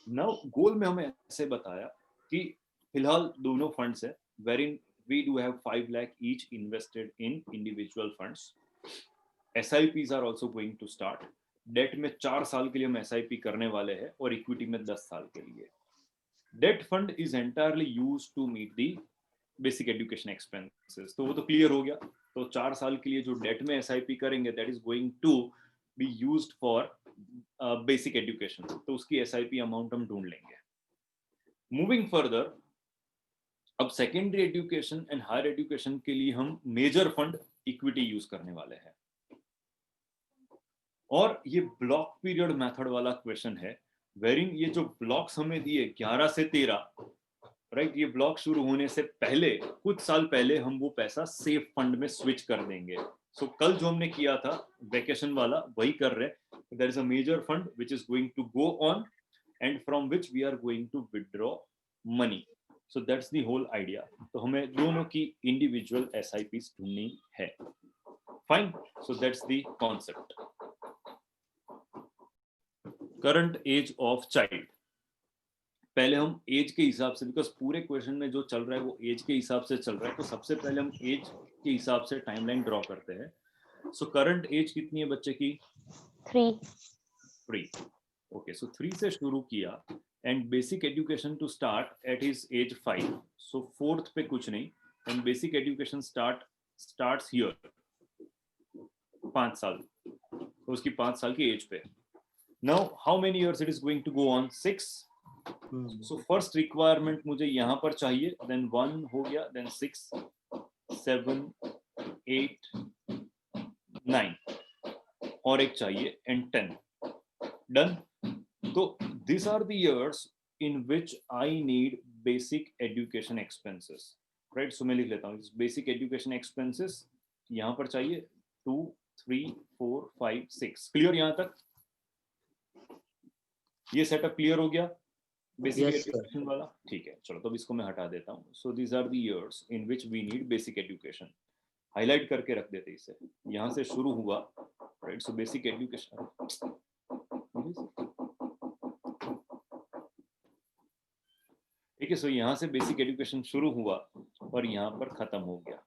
Speaker 1: Now goal में हमें ऐसे बताया कि फिलहाल दोनों फंड्स है, wherein we do have 5 lakh each invested in individual funds. SIPs are also going to start. Debt में 4 साल के लिए हम SIP करने वाले हैं और इक्विटी में 10 साल के लिए. Debt fund is entirely used to meet the basic education expenses. तो वो तो क्लियर हो गया. तो 4 साल के लिए जो डेट में SIP करेंगे that is going to be used for basic education. तो उसकी SIP अमाउंट हम ढूंढ लेंगे. मूविंग फर्दर, अब secondary education and higher education के लिए हम मेजर फंड इक्विटी यूज करने वाले हैं. और ये ब्लॉक पीरियड मेथड वाला क्वेश्चन है, वेरिन ये जो ब्लॉक्स हमें दिए 11 से 13, राइट, ये ब्लॉक शुरू होने से पहले कुछ साल पहले हम वो पैसा सेफ फंड में स्विच कर देंगे. सो कल जो हमने किया था वेकेशन वाला वही कर रहे. There is a major fund which is going to go on and from which we are going to withdraw money. So that's the whole idea. तो हमें दोनों की इंडिविजुअल SIPs ढूंढनी है. Fine. So that's the concept. Current age of child. पहले हम as के हिसाब से, बिकॉज पूरे क्वेश्चन में जो चल रहा है वो एज के हिसाब से चल रहा है, तो सबसे पहले हम एज के हिसाब से टाइमलाइन ड्रॉ करते हैं. सो करंट एज कितनी है बच्चे की? 3. ओके, सो 3 से शुरू किया and basic education to start at his age 5. So 4th पे कुछ नहीं and basic education starts here 5 साल. तो उसकी 5 साल की एज पे. Now, how many years it is going to go on? 6. So first requirement मुझे यहाँ पर चाहिए, then 1 हो गया, then 6, 7, 8, 9 और एक चाहिए and 10. Done. तो these are the years in which I need basic education expenses. Right? So मैं लिख लेता हूँ basic education expenses यहाँ पर चाहिए 2, 3, 4, 5, 6. क्लियर यहाँ तक? ये सेटअप क्लियर हो गया बेसिक एजुकेशन वाला? ठीक है, चलो तो अब इसको मैं हटा देता हूँ. So these are the years in which we need basic education. Highlight करके रख देते इसे. यहाँ से शुरू हुआ, राइट. सो बेसिक एजुकेशन, ठीक है. सो यहाँ से बेसिक एजुकेशन शुरू हुआ और यहाँ पर खत्म हो गया.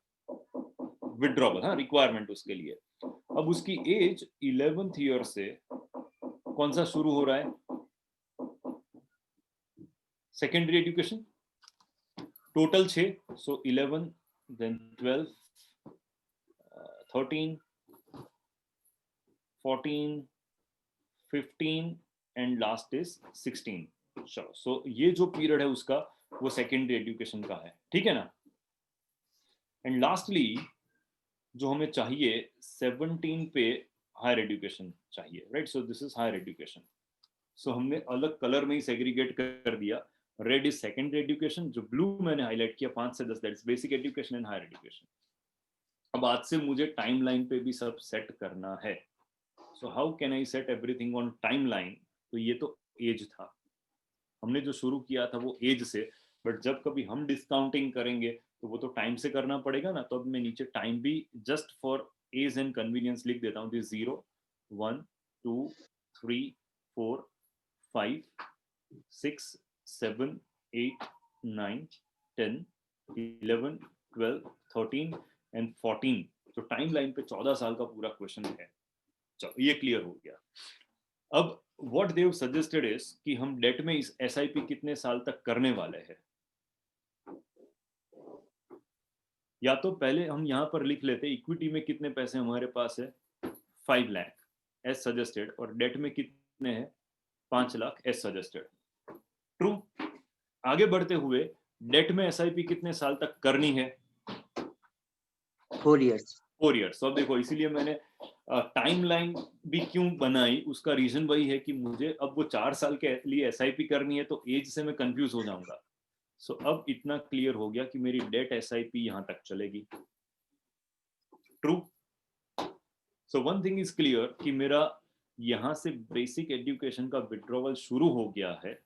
Speaker 1: विड्रॉबल, हाँ, रिक्वायरमेंट उसके लिए. अब उसकी एज 11th ईयर से कौन सा शुरू हो रहा है? Secondary education. Total 6. So 11, then 12, 13, 14, 15 and last is 16. चलो, सो ये जो पीरियड है उसका वो सेकेंडरी एजुकेशन का है. ठीक है ना. एंड लास्टली जो हमें चाहिए 17 पे हायर एजुकेशन चाहिए, right? So this is higher education. So हमने अलग कलर में ही सेग्रीगेट कर दिया. रेड इज सेकेंडरी एजुकेशन, जो ब्लू मैंने हाईलाइट किया 5 से 10, that is basic education and higher education. अब आज से मुझे टाइमलाइन पे भी सब सेट करना है. So how can I set everything on timeline? तो ये तो एज था, हमने जो शुरू किया था वो एज से, बट जब कभी हम डिस्काउंटिंग करेंगे तो वो तो टाइम से करना पड़ेगा ना. तो अब मैं नीचे टाइम भी just for age and convenience लिख देता हूँ. This 0 1 2 3 4 5 6 7 8 9 10 11 12 13 and 14. तो टाइम लाइन पे 14 साल का पूरा क्वेश्चन है. चलो ये क्लियर हो गया. अब व्हाट देव सजेस्टेड इज कि हम डेट में इस एसआईपी कितने साल तक करने वाले हैं. या तो पहले हम यहां पर लिख लेते इक्विटी में कितने पैसे हमारे पास है 5 लाख एज सजेस्टेड, और डेट में कितने हैं 5 लाख एज सजेस्टेड. ट्रू. आगे बढ़ते हुए डेट में एसआईपी कितने साल तक करनी है
Speaker 4: 4 years.
Speaker 1: 4 ईयर्स. तो अब देखो इसीलिए मैंने टाइमलाइन भी क्यों बनाई, उसका रीजन वही है कि मुझे अब वो 4 साल के लिए एसआईपी करनी है, तो एज से मैं कंफ्यूज हो जाऊंगा. सो अब इतना क्लियर हो गया कि मेरी डेट एसआईपी यहां तक चलेगी. True. So one thing is clear कि मेरा यहां से बेसिक एजुकेशन का विड्रॉवल शुरू हो गया है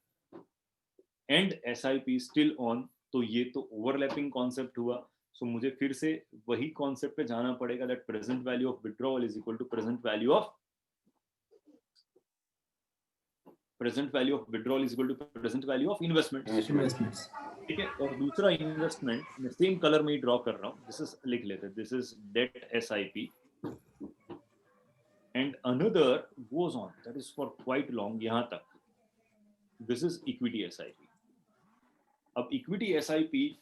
Speaker 1: एंड एसआईपी स्टिल ऑन. तो ये तो ओवरलैपिंग कॉन्सेप्ट हुआ. सो मुझे फिर से वही कॉन्सेप्ट पे जाना पड़ेगा, that present value of withdrawal is equal to present value of withdrawal is equal to present value of investment.
Speaker 2: Investments.
Speaker 1: ठीक है. और दूसरा इन्वेस्टमेंट मैं सेम कलर में ही ड्रॉ कर रहा हूँ. दिस इज लिख लेते हैं, this is debt SIP and another goes on, that is for quite long यहां तक. This is equity SIP. अब इक्विटी एसआईपी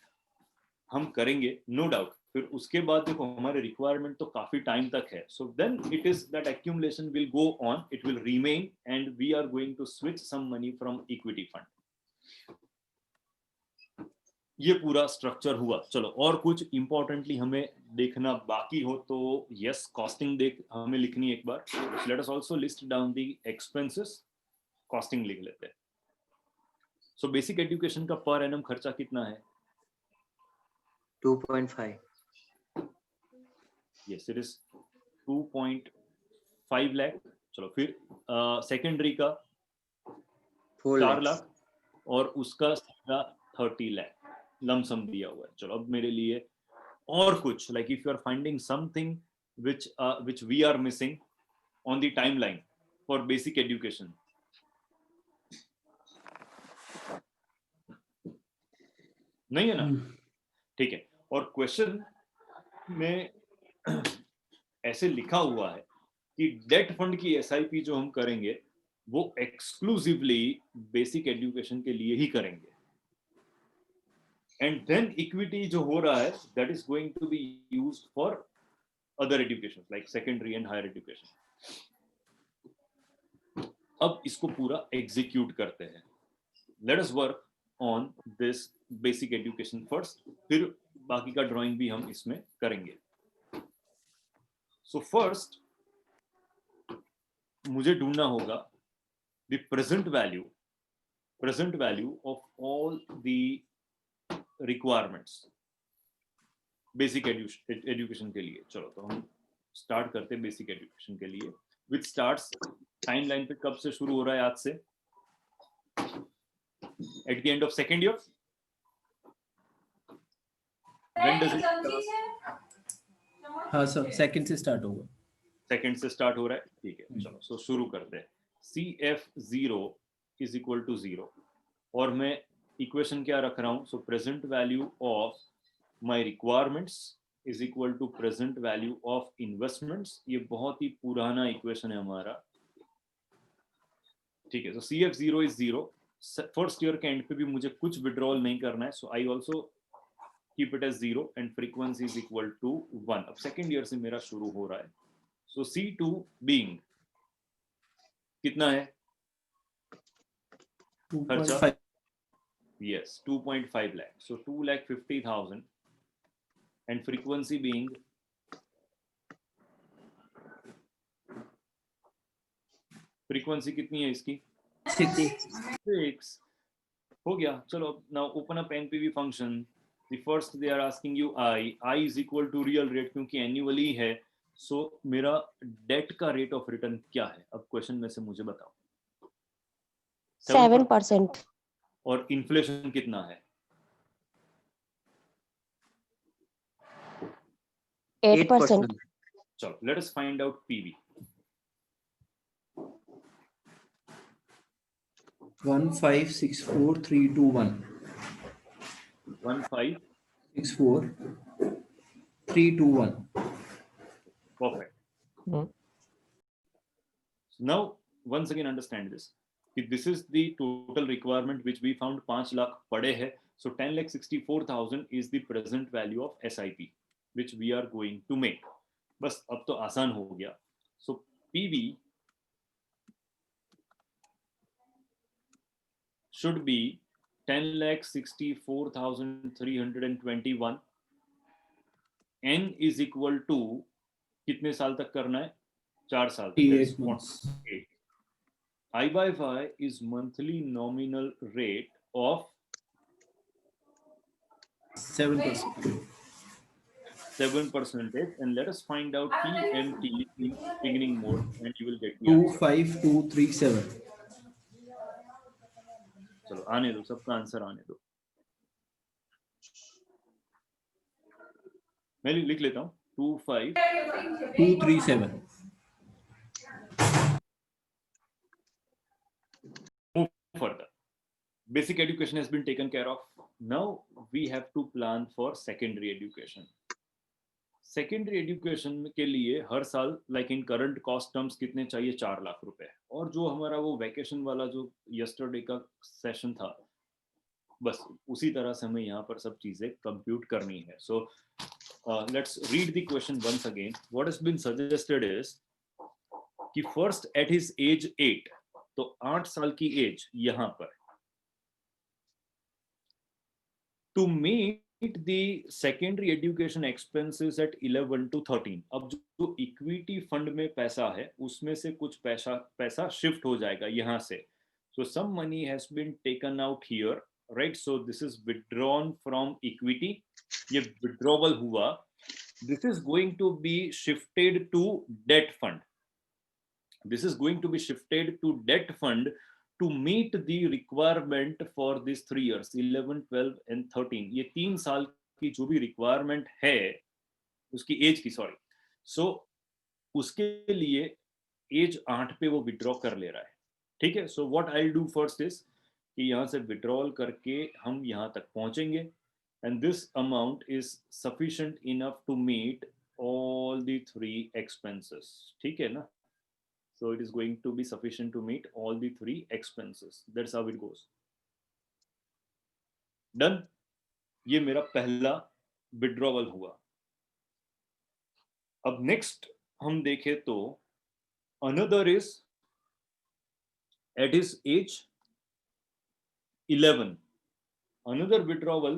Speaker 1: हम करेंगे नो डाउट. फिर उसके बाद देखो हमारे रिक्वायरमेंट तो काफी टाइम तक है. So then it is that accumulation will go on, it will remain and we are going to switch some money from equity fund. ये पूरा स्ट्रक्चर हुआ. चलो और कुछ इंपॉर्टेंटली हमें देखना बाकी हो तो यस, कॉस्टिंग देख हमें लिखनी एक बार. Let us also list down the expenses. Costing लिख लेते हैं. सो बेसिक एजुकेशन का पर एनम खर्चा कितना है
Speaker 4: 2.5.
Speaker 1: Yes it is 2.5 lakh. चलो फिर सेकेंडरी का
Speaker 4: 4
Speaker 1: 4
Speaker 4: lakhs.
Speaker 1: लाख और उसका सीधा 30 लाख लमसम दिया हुआ है. चलो अब मेरे लिए और कुछ like if you are finding something which we are missing on the timeline for basic education. नहीं है ना? ठीक है. और क्वेश्चन में ऐसे लिखा हुआ है कि डेट फंड की एसआईपी जो हम करेंगे वो एक्सक्लूसिवली बेसिक एजुकेशन के लिए ही करेंगे. एंड देन इक्विटी जो हो रहा है that is going to be used for other education like secondary and higher education. अब इसको पूरा एग्जीक्यूट करते हैं. Let us work on this basic education first, फिर बाकी का ड्राइंग भी हम इसमें करेंगे. सो फर्स्ट मुझे ढूंढना होगा the present value of all the requirements basic education के लिए. चलो तो हम स्टार्ट करते हैं बेसिक एजुकेशन के लिए. विच स्टार्ट्स टाइमलाइन पे कब से शुरू हो रहा है? आज से eight the end of second year. When does it start?
Speaker 2: हाँ सर, सेकंड से स्टार्ट होगा.
Speaker 1: सेकंड से स्टार्ट हो रहा है. ठीक है. चलो सो शुरू करते हैं. CF0 इज इक्वल टू 0 और मैं इक्वेशन क्या रख रहा हूं? So present value of my requirements is equal to present value of investments. ये बहुत ही पुराना इक्वेशन है हमारा. ठीक है. So CF0 is 0. First year के एंड पे भी मुझे कुछ विड्रॉल नहीं करना है. So I also keep it as 0 and frequency is equal to 1. अब सेकेंड ईयर से मेरा शुरू हो रहा है. So C2 being कितना है खर्चा?
Speaker 2: 2.5.
Speaker 1: Yes, 2.5 lakh. So 2,50,000 and frequency being frequency कितनी है इसकी?
Speaker 2: 6.
Speaker 1: 6. हो गया. चलो now open up NPV function. The first they are asking you I is equal to real rate क्योंकि annually है. So मेरा डेट का रेट ऑफ रिटर्न क्या है? अब क्वेश्चन में से मुझे बताओ.
Speaker 6: 7%.
Speaker 1: और इन्फ्लेशन कितना है?
Speaker 6: 8%.
Speaker 1: चलो let us find out PV.
Speaker 2: 1564321.
Speaker 1: 1564321. Perfect. So now once again understand this. This is the total requirement which we found 5 lakh पड़े है. So 10,64,000 is the present value of SIP which we are going to make. बस अब तो आसान हो गया. So PV should be 10,64,321. N is equal to कितने साल तक करना है? 4 साल तक.
Speaker 2: 8 months.
Speaker 1: 8. I by phi is monthly nominal rate of
Speaker 2: 7%.
Speaker 1: 7%, and let us find out PMT in beginning mode, and you will get the answer.
Speaker 2: 25237.
Speaker 1: चलो आने दो, सबका आंसर आने दो. मैं लिख लेता हूँ
Speaker 2: 25237.
Speaker 1: Move further. Basic education has been taken care of. Now we have to plan for secondary education. Secondary education के लिए हर साल like in current cost terms कितने चाहिए? 4 लाख रुपए. और जो हमारा वो वैकेशन वाला जो यस्टरडे का सेशन था, बस उसी तरह से हमें यहाँ पर सब चीजें कंप्यूट करनी है. So let's read the question once again. What has been suggested is कि फर्स्ट एट हिज एज 8, तो 8 साल की एज यहाँ पर, to meet the secondary education expenses at 11 to 13. अब जो इक्विटी फंड में पैसा है उसमें से कुछ पैसा शिफ्ट हो जाएगा यहाँ से. So some money has been taken out here, right? So this is withdrawn from equity. ये withdrawal हुआ. This is going to be shifted to debt fund. This is going to be shifted to debt fund to meet the requirement for these 3 years, 11, 12 and 13. ये 3 साल की जो भी requirement है उसकी as की, सॉरी, सो उसके लिए एज 8 पे वो विड्रॉ कर ले रहा है. ठीक है. So what I do first is कि यहाँ से विड्रॉल करके हम यहाँ तक पहुंचेंगे, and this amount is sufficient enough to meet all the 3 expenses. ठीक है ना? So it is going to be sufficient to meet all the 3 expenses. That's how it goes. Done. ये मेरा पहला withdrawal हुआ. अब next हम देखें तो another is at his age 11. Another withdrawal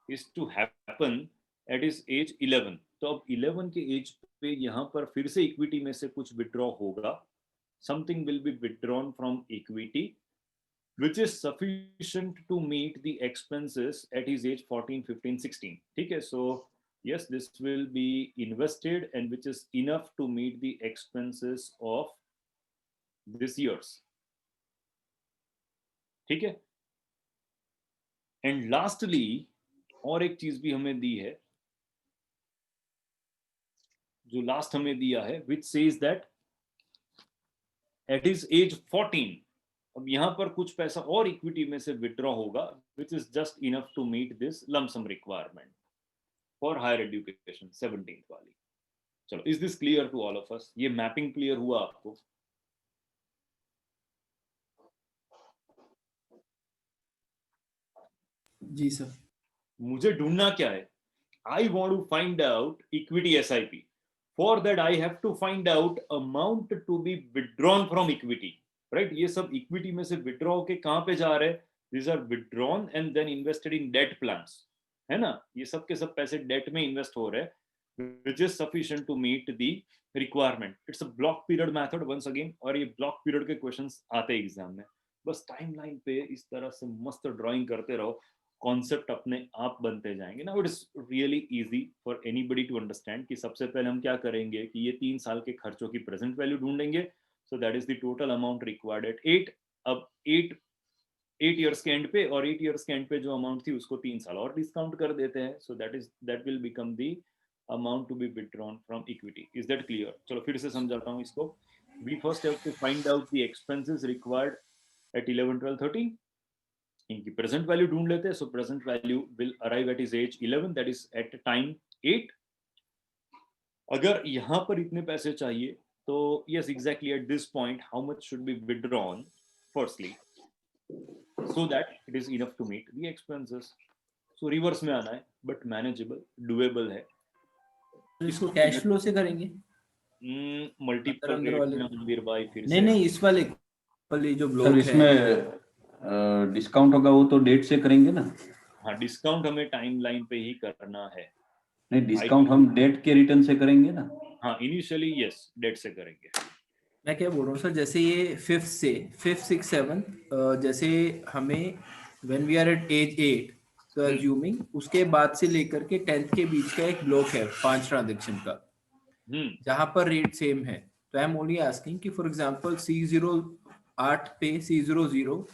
Speaker 1: is to happen at his age 11. तो अब 11 के एज पे यहाँ पर फिर से इक्विटी में से कुछ विड्रॉ होगा. Something will be withdrawn from equity, which is sufficient to meet the expenses at his age 14, 15, 16. Okay, so yes, this will be invested and which is enough to meet the expenses of this years. ठीक है. And lastly, और एक चीज भी हमें दी है, जो last हमें दिया है, which says that at his age 14, अब यहाँ पर कुछ पैसा और इक्विटी में से विड्रॉ होगा, which is just enough to meet this lump sum requirement for higher education 17th वाली. चलो, is this clear to all of us? ये मैपिंग क्लियर हुआ आपको?
Speaker 2: जी सर.
Speaker 1: मुझे ढूंढना क्या है? I want to find out equity SIP. For that I have to find out amount to be withdrawn from equity, right? ये सब equity में से विड्रॉ के कहाँ पे जा रहे हैं? These are withdrawn and then invested in debt plans, है ना? ये सब के सब पैसे डेट में इन्वेस्ट हो रहे हैं, which is sufficient to meet the requirement, it's a block period method once again, और ये ब्लॉक पीरियड के क्वेश्चंस आते हैं एग्जाम में। बस टाइमलाइन पे इस तरह से मस्त ड्राइंग करते रहो, कॉन्सेप्ट अपने आप बनते जाएंगे ना। It is really easy for anybody to understand कि सबसे पहले हम क्या करेंगे कि ये 3 साल के खर्चों की प्रेजेंट वैल्यू ढूंढेंगे। सो that is the total amount required at 8। अब 8 ईयर्स के एंड पे, और 8 ईयर्स के एंड पे जो अमाउंट थी उसको 3 साल और डिस्काउंट कर देते हैं। So that will become the amount to be withdrawn from equity. Is that clear? चलो फिर से समझाता हूँ इसको। We first have to find out the expenses required at 11, 12, 13। इनकी प्रेजेंट वैल्यू ढूंढ लेते हैं। सो present value will arrive at is age 11, that is at time 8। अगर यहाँ पर इतने पैसे चाहिए तो yes exactly at this point how much should be withdrawn firstly so that it is enough to meet the expenses. So reverse में आना है, but manageable, doable है।
Speaker 2: तो इसको कैश फ्लो से करेंगे?
Speaker 1: मल्टीपल
Speaker 2: अंदर
Speaker 1: रेट
Speaker 2: वाले
Speaker 1: में रणवीर भाई फिर
Speaker 2: नहीं
Speaker 1: से
Speaker 2: नहीं, इस वाले जो
Speaker 3: सर
Speaker 2: ब्लॉक है
Speaker 3: इसमें डिस्काउंट होगा वो तो डेट से करेंगे ना?
Speaker 1: हाँ, डिस्काउंट हमें टाइमलाइन पे ही करना है।
Speaker 3: नहीं, डिस्काउंट हम डेट के रिटर्न से करेंगे ना?
Speaker 1: हाँ, इनिशियली यस डेट से करेंगे।
Speaker 2: मैं क्या बोल रहा हूँ सर, जैसे ये 5th से 5th 6th 7th, जैसे हमें when we are at age 8, तो अज्यूमिंग उसके बाद से लेकर के 10th के बीच का एक ब्लॉक है 5 ट्रांजेक्शन का, जहां पर रेट सेम है। तो आई एम ओनली आस्किंग कि फॉर एग्जांपल C0 8 पे C00,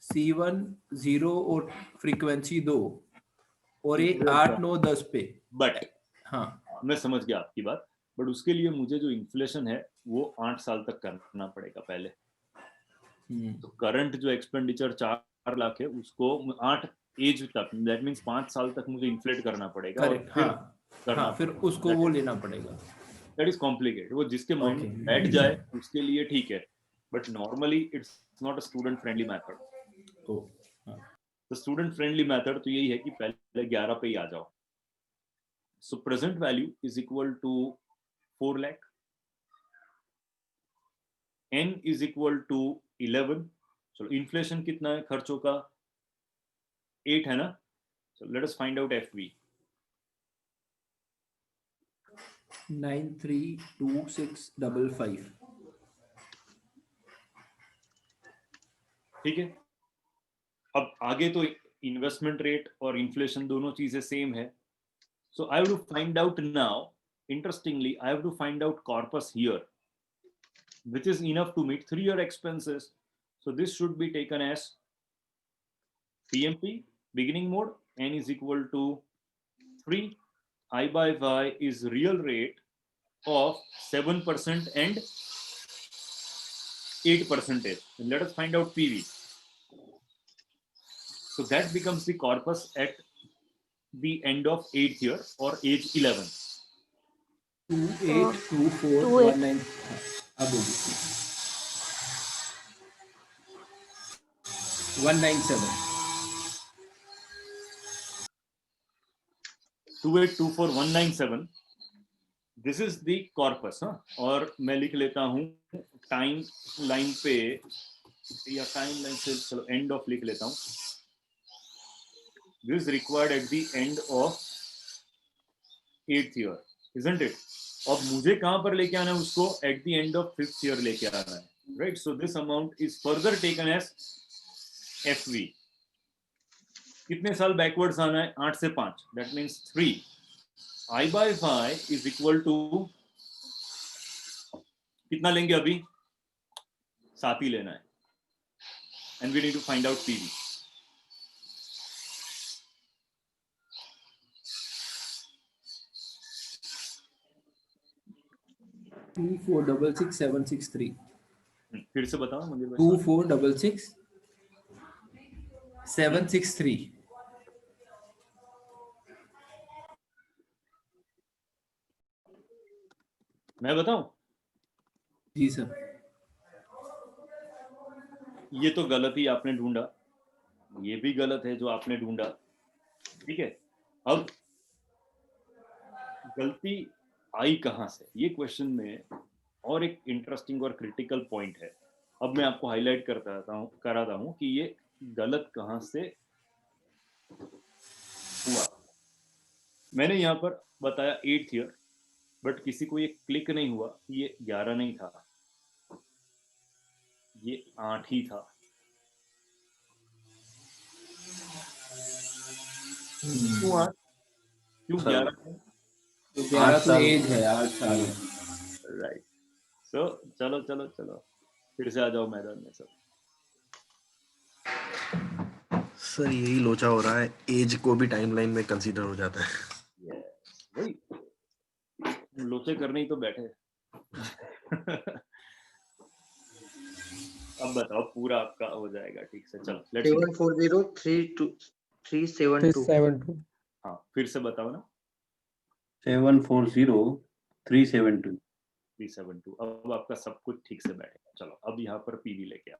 Speaker 2: C1 0 और फ्रीक्वेंसी 2, और ये 8 9 10 पे।
Speaker 1: बट
Speaker 2: हाँ,
Speaker 1: मैं समझ गया आपकी बात, बट उसके लिए मुझे जो इन्फ्लेशन है वो 8 साल तक करना पड़ेगा पहले। तो करंट जो एक्सपेंडिचर 4 लाख है उसको 8 एज तक, दैट मींस 5 साल तक मुझे इन्फ्लेट करना पड़ेगा, और
Speaker 2: करेक्ट।
Speaker 1: फिर
Speaker 2: हाँ
Speaker 1: करना
Speaker 2: हाँ, फिर उसको वो लेना पड़ेगा।
Speaker 1: That is complicated. वो जिसके माइंड
Speaker 2: Okay.
Speaker 1: में बैठ जाए उसके लिए ठीक है, but normally it's not a student friendly method.
Speaker 2: तो हाँ,
Speaker 1: तो स्टूडेंट फ्रेंडली मेथड तो यही है कि पहले 11 पे ही आ जाओ। So present value is equal to 4 lakh, n is equal to 11। चलो इन्फ्लेशन कितना है खर्चों का? 8 है ना। So let us find out FV।
Speaker 2: 932655।
Speaker 1: ठीक है, अब आगे तो इन्वेस्टमेंट रेट और इन्फ्लेशन दोनों चीजें सेम है। So I have to find out now, interestingly I have to find out corpus here which is enough to meet 3-year expenses. So this should be taken as PMP beginning mode, n is equal to 3, I by y is real rate of 7% and 8%. Let us find out PV. So that becomes the corpus at the end of 8th year or age 11.
Speaker 2: 282419। अब होगी 197।
Speaker 1: 2824197, this is the corpus. और मैं लिख लेता हूं time line पे, या time line से चलो एंड ऑफ लिख लेता हूं। This required at the end of 8th year, isn't it? अब मुझे कहां पर लेके आना है उसको? At the end of 5th year लेके आना है, right? So this amount is further taken as FV। कितने साल बैकवर्ड्स आना है? 8 से 5, that means 3। I by y is equal to कितना लेंगे अभी? 7 ही लेना है, and we need to find out PV.
Speaker 2: Two 466
Speaker 1: फिर से बताओ मुझे।
Speaker 2: 763।
Speaker 1: मैं बताऊं?
Speaker 2: जी सर।
Speaker 1: ये तो गलत ही आपने ढूंढा, ये भी गलत है जो आपने ढूंढा, ठीक है। अब गलती आई कहां से, ये क्वेश्चन में और एक इंटरेस्टिंग और क्रिटिकल पॉइंट है। अब मैं आपको हाईलाइट कराता हूं कि ये गलत कहां से हुआ। मैंने यहां पर बताया 8th ईयर, बट किसी को ये क्लिक नहीं हुआ कि ये 11 नहीं था, ये 8 ही था।
Speaker 5: हुआ
Speaker 1: क्यों
Speaker 3: सर,
Speaker 1: 11 है?
Speaker 2: तो 11 तो
Speaker 3: साल।
Speaker 2: एज है, 8 साल है।
Speaker 1: राइट। सो चलो चलो चलो, फिर से आ जाओ मैदान में सब।
Speaker 5: सर यही लोचा हो रहा है, एज को भी टाइमलाइन में कंसीडर हो जाता है।
Speaker 1: यस, वही लोचे करने ही तो बैठे। अब बताओ, पूरा आपका हो जाएगा ठीक से। चलो लेट्स
Speaker 4: 74032 372
Speaker 1: हाँ, फिर से बताओ ना।
Speaker 3: 740 372।
Speaker 1: 372। अब आपका सब कुछ ठीक से बैठेगा। चलो अब यहाँ पर पीवी लेके आओ।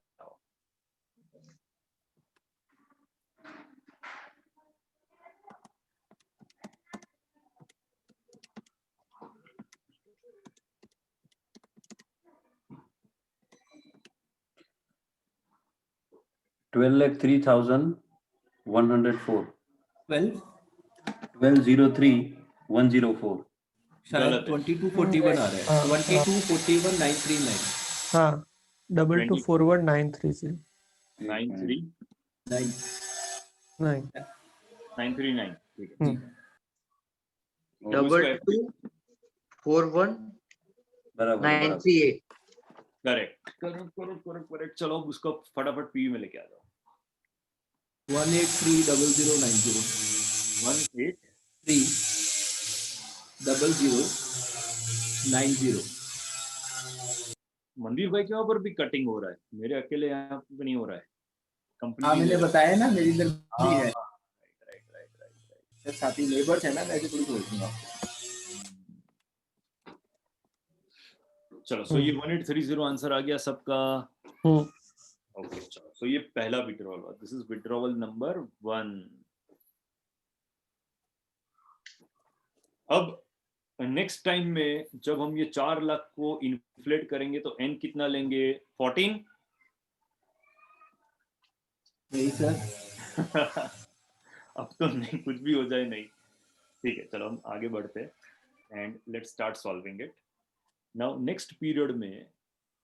Speaker 3: ट्वेल्व लैख 3,104।
Speaker 2: 12
Speaker 3: 12,03,104।
Speaker 2: शायद
Speaker 1: गलत है।
Speaker 2: 2241 आ रहा है, 2241,939
Speaker 4: हाँ 2241,930
Speaker 1: 93
Speaker 2: 9
Speaker 1: 939 ठीक है।
Speaker 2: जी।
Speaker 3: और
Speaker 1: उसको
Speaker 4: 2241,938
Speaker 3: बराबर।
Speaker 1: Correct correct correct correct correct. चलो अब उसको फटाफट पीवी में लेके आ जाओ।
Speaker 2: 1830090
Speaker 1: 18
Speaker 2: 30090।
Speaker 1: मंदिर भाई के वहां पर भी कटिंग हो रहा है, मेरे अकेले यहाँ पे नहीं हो रहा है। कंपनी
Speaker 2: हाँ
Speaker 1: भी
Speaker 2: मैंने
Speaker 1: ले रहा
Speaker 2: बताया ना, मेरी इधर
Speaker 1: है।
Speaker 2: भी
Speaker 1: हाँ
Speaker 2: है।
Speaker 1: Right right right.
Speaker 2: साथी लेबर्स है ना, मैं ऐसे थोड़ी बोल दूंगा।
Speaker 1: चलो सो ये 1830 आंसर आ गया सबका। ओके चलो, सो ये पहला विड्रॉल हुआ। This is withdrawal number 1। अब नेक्स्ट टाइम में जब हम ये 4 लाख को इन्फ्लेट करेंगे तो एन कितना लेंगे? 14।
Speaker 2: यही सर।
Speaker 1: अब तो नहीं, कुछ भी हो जाए नहीं। ठीक है चलो हम आगे बढ़ते हैं and let's start solving it now. Next period में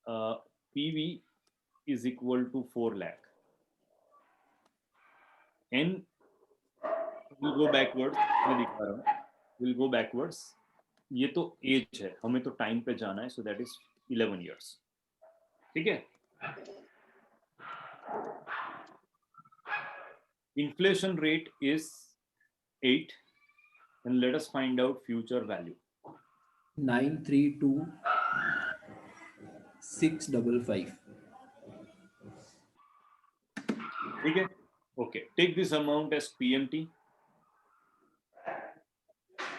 Speaker 1: PV is equal to 4 lakh. N will go backwards, मैं दिखा रहा हूँ, विल गो बैकवर्ड्स। ये तो एज है, हमें तो टाइम पे जाना है, सो दैट इज 11 इयर्स। ठीक है। Inflation rate is 8 and let us find out future value.
Speaker 2: 932655।
Speaker 1: ठीक है। Okay, take this amount as PMT.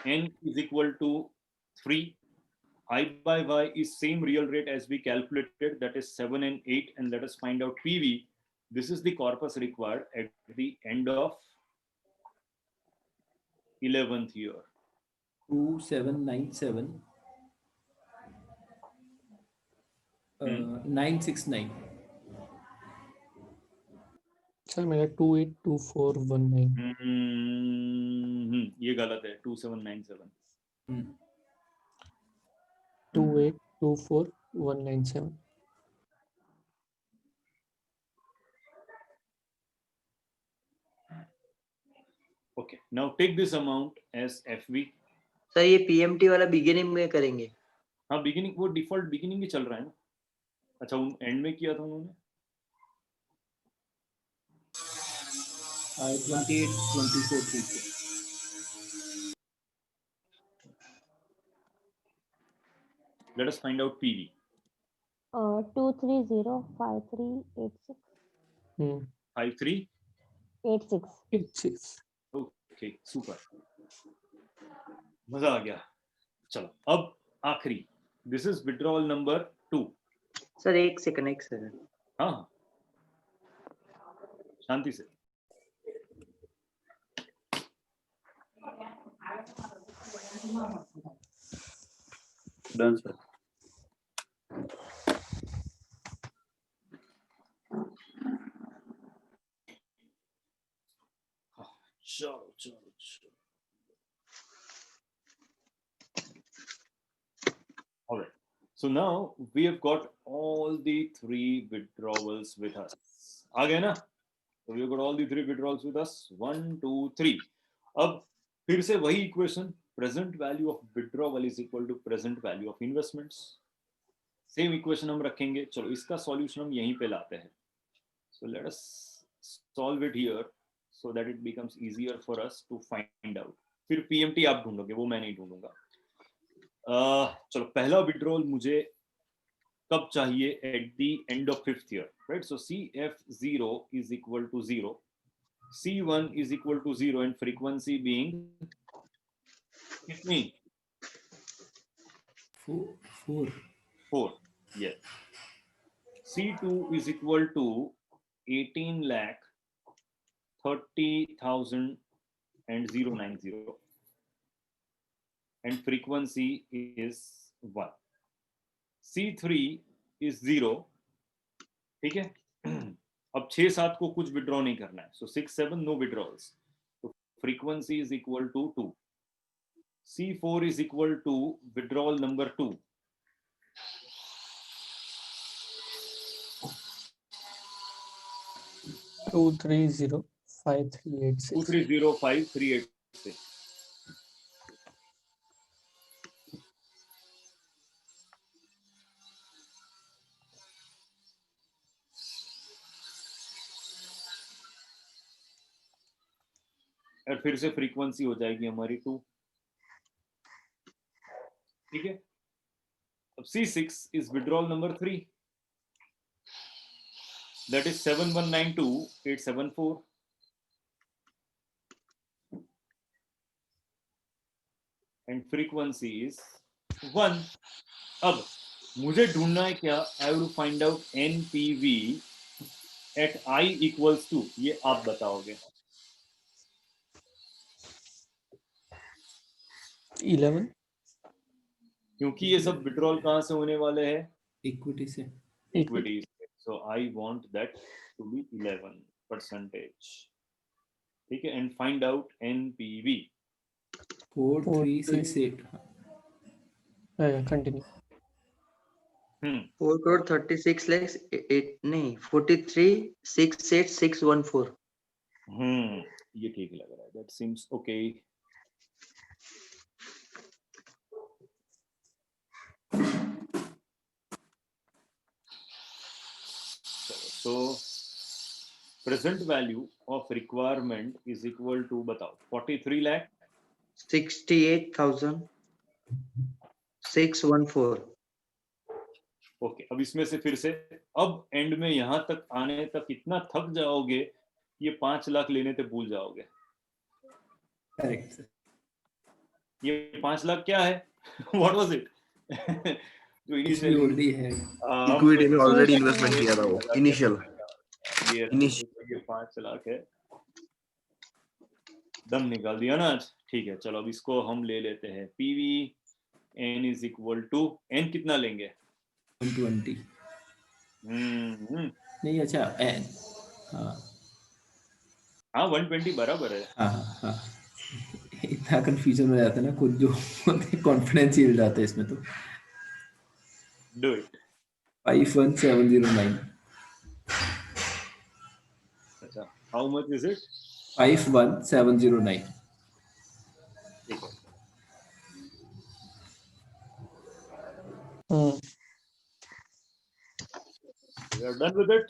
Speaker 1: N is equal to 3. I by Y is same real rate as we calculated, that is 7 and 8, and let us find out PV. This is the corpus required at the end of 11th year.
Speaker 2: 2797 969।
Speaker 4: Sir मेरा 282419
Speaker 1: ये गलत है। 2797।
Speaker 4: 2824,197
Speaker 1: Okay, now take this amount as FV.
Speaker 7: Sir ये PMT वाला beginning में करेंगे।
Speaker 1: हाँ beginning, वो डिफॉल्ट बिगिनिंग ही चल रहा है ना। अच्छा उन एंड में किया था उन्होंने।
Speaker 2: 2824।
Speaker 1: Let us find out PV.
Speaker 6: 2305386
Speaker 1: 53.
Speaker 6: 86.
Speaker 1: Okay, super. मजा आ गया। चलो अब आखिरी, this is withdrawal number 2।
Speaker 7: Sir एक सेकंड।
Speaker 1: हाँ शांति से।
Speaker 3: Done sir.
Speaker 1: चलो चलो चलो। So now we have got all the 3 withdrawals with us. आ गए ना? So we have got all the 3 withdrawals with us. 1, 2, 3. अब फिर से वही equation, present value of withdrawal is equal to present value of investments. Same equation हम रखेंगे. चलो इसका सॉल्यूशन हम यहीं पे लाते हैं. So let us solve it here so that it becomes easier for us to find out. फिर PMT आप ढूंढोगे, वो मैं नहीं ढूंढूंगा. चलो पहला विड्रॉल मुझे कब चाहिए? Eight the end of 5th year, right? So CF0 is equal to 0, C1 is equal to 0 and frequency being कितनी? 4. Yes. C2 is equal to 18,30,000 and 090 and frequency is 1. C3 is 0. ठीक है? अब 6-7 को कुछ withdraw नहीं करना है. So 6-7 no withdrawals. So frequency is equal to 2. C4 is equal to withdrawal number 2.
Speaker 4: Two three zero 5386.
Speaker 1: 2305386. और फिर से फ्रीक्वेंसी हो जाएगी हमारी 2. ठीक है? अब C6 is withdrawal number 3. That is 7192,874. And frequency is 1. अब मुझे ढूंढना है क्या? I have to find out NPV at I equals to. ये आप बताओगे.
Speaker 4: 11.
Speaker 1: क्योंकि ये सब विड्रॉल कहाँ से होने वाले हैं?
Speaker 2: इक्विटी से.
Speaker 1: Equities. So I want that to be 11%. ठीक है? And find out NPV.
Speaker 2: 4368.
Speaker 4: Continue.
Speaker 7: 4,36,000,000 नहीं 43,686,114.
Speaker 1: ये ठीक लग रहा है. That seems okay. So present value of requirement is equal to बताओ 43 lakh
Speaker 7: 68,614.
Speaker 1: ओके. अब इसमें से फिर से अब एंड में यहाँ तक आने तक इतना थक जाओगे, ये 5 लाख लेने तक भूल जाओगे.
Speaker 2: करेक्ट.
Speaker 1: ये 5 लाख क्या है? What was it? जो इनिशियली
Speaker 2: ऑलरेडी है.
Speaker 5: इक्विटी में ऑलरेडी इन्वेस्टमेंट किया था वो इनिशियल.
Speaker 1: ये 5 लाख है. दम निकाल दिया ना आज. ठीक है, चलो अब इसको हम ले लेते हैं. PV N is equal to N कितना लेंगे?
Speaker 2: 120. नहीं अच्छा N.
Speaker 1: हाँ 120 बराबर है.
Speaker 2: हाँ. इतना कंफ्यूजन हो जाता है ना खुद, जो कॉन्फिडेंस ही हिल जाता है इसमें. तो
Speaker 1: Do it.
Speaker 2: 51709.
Speaker 1: अच्छा, how much is it?
Speaker 2: 51709.
Speaker 1: ठीक है. We are done with it.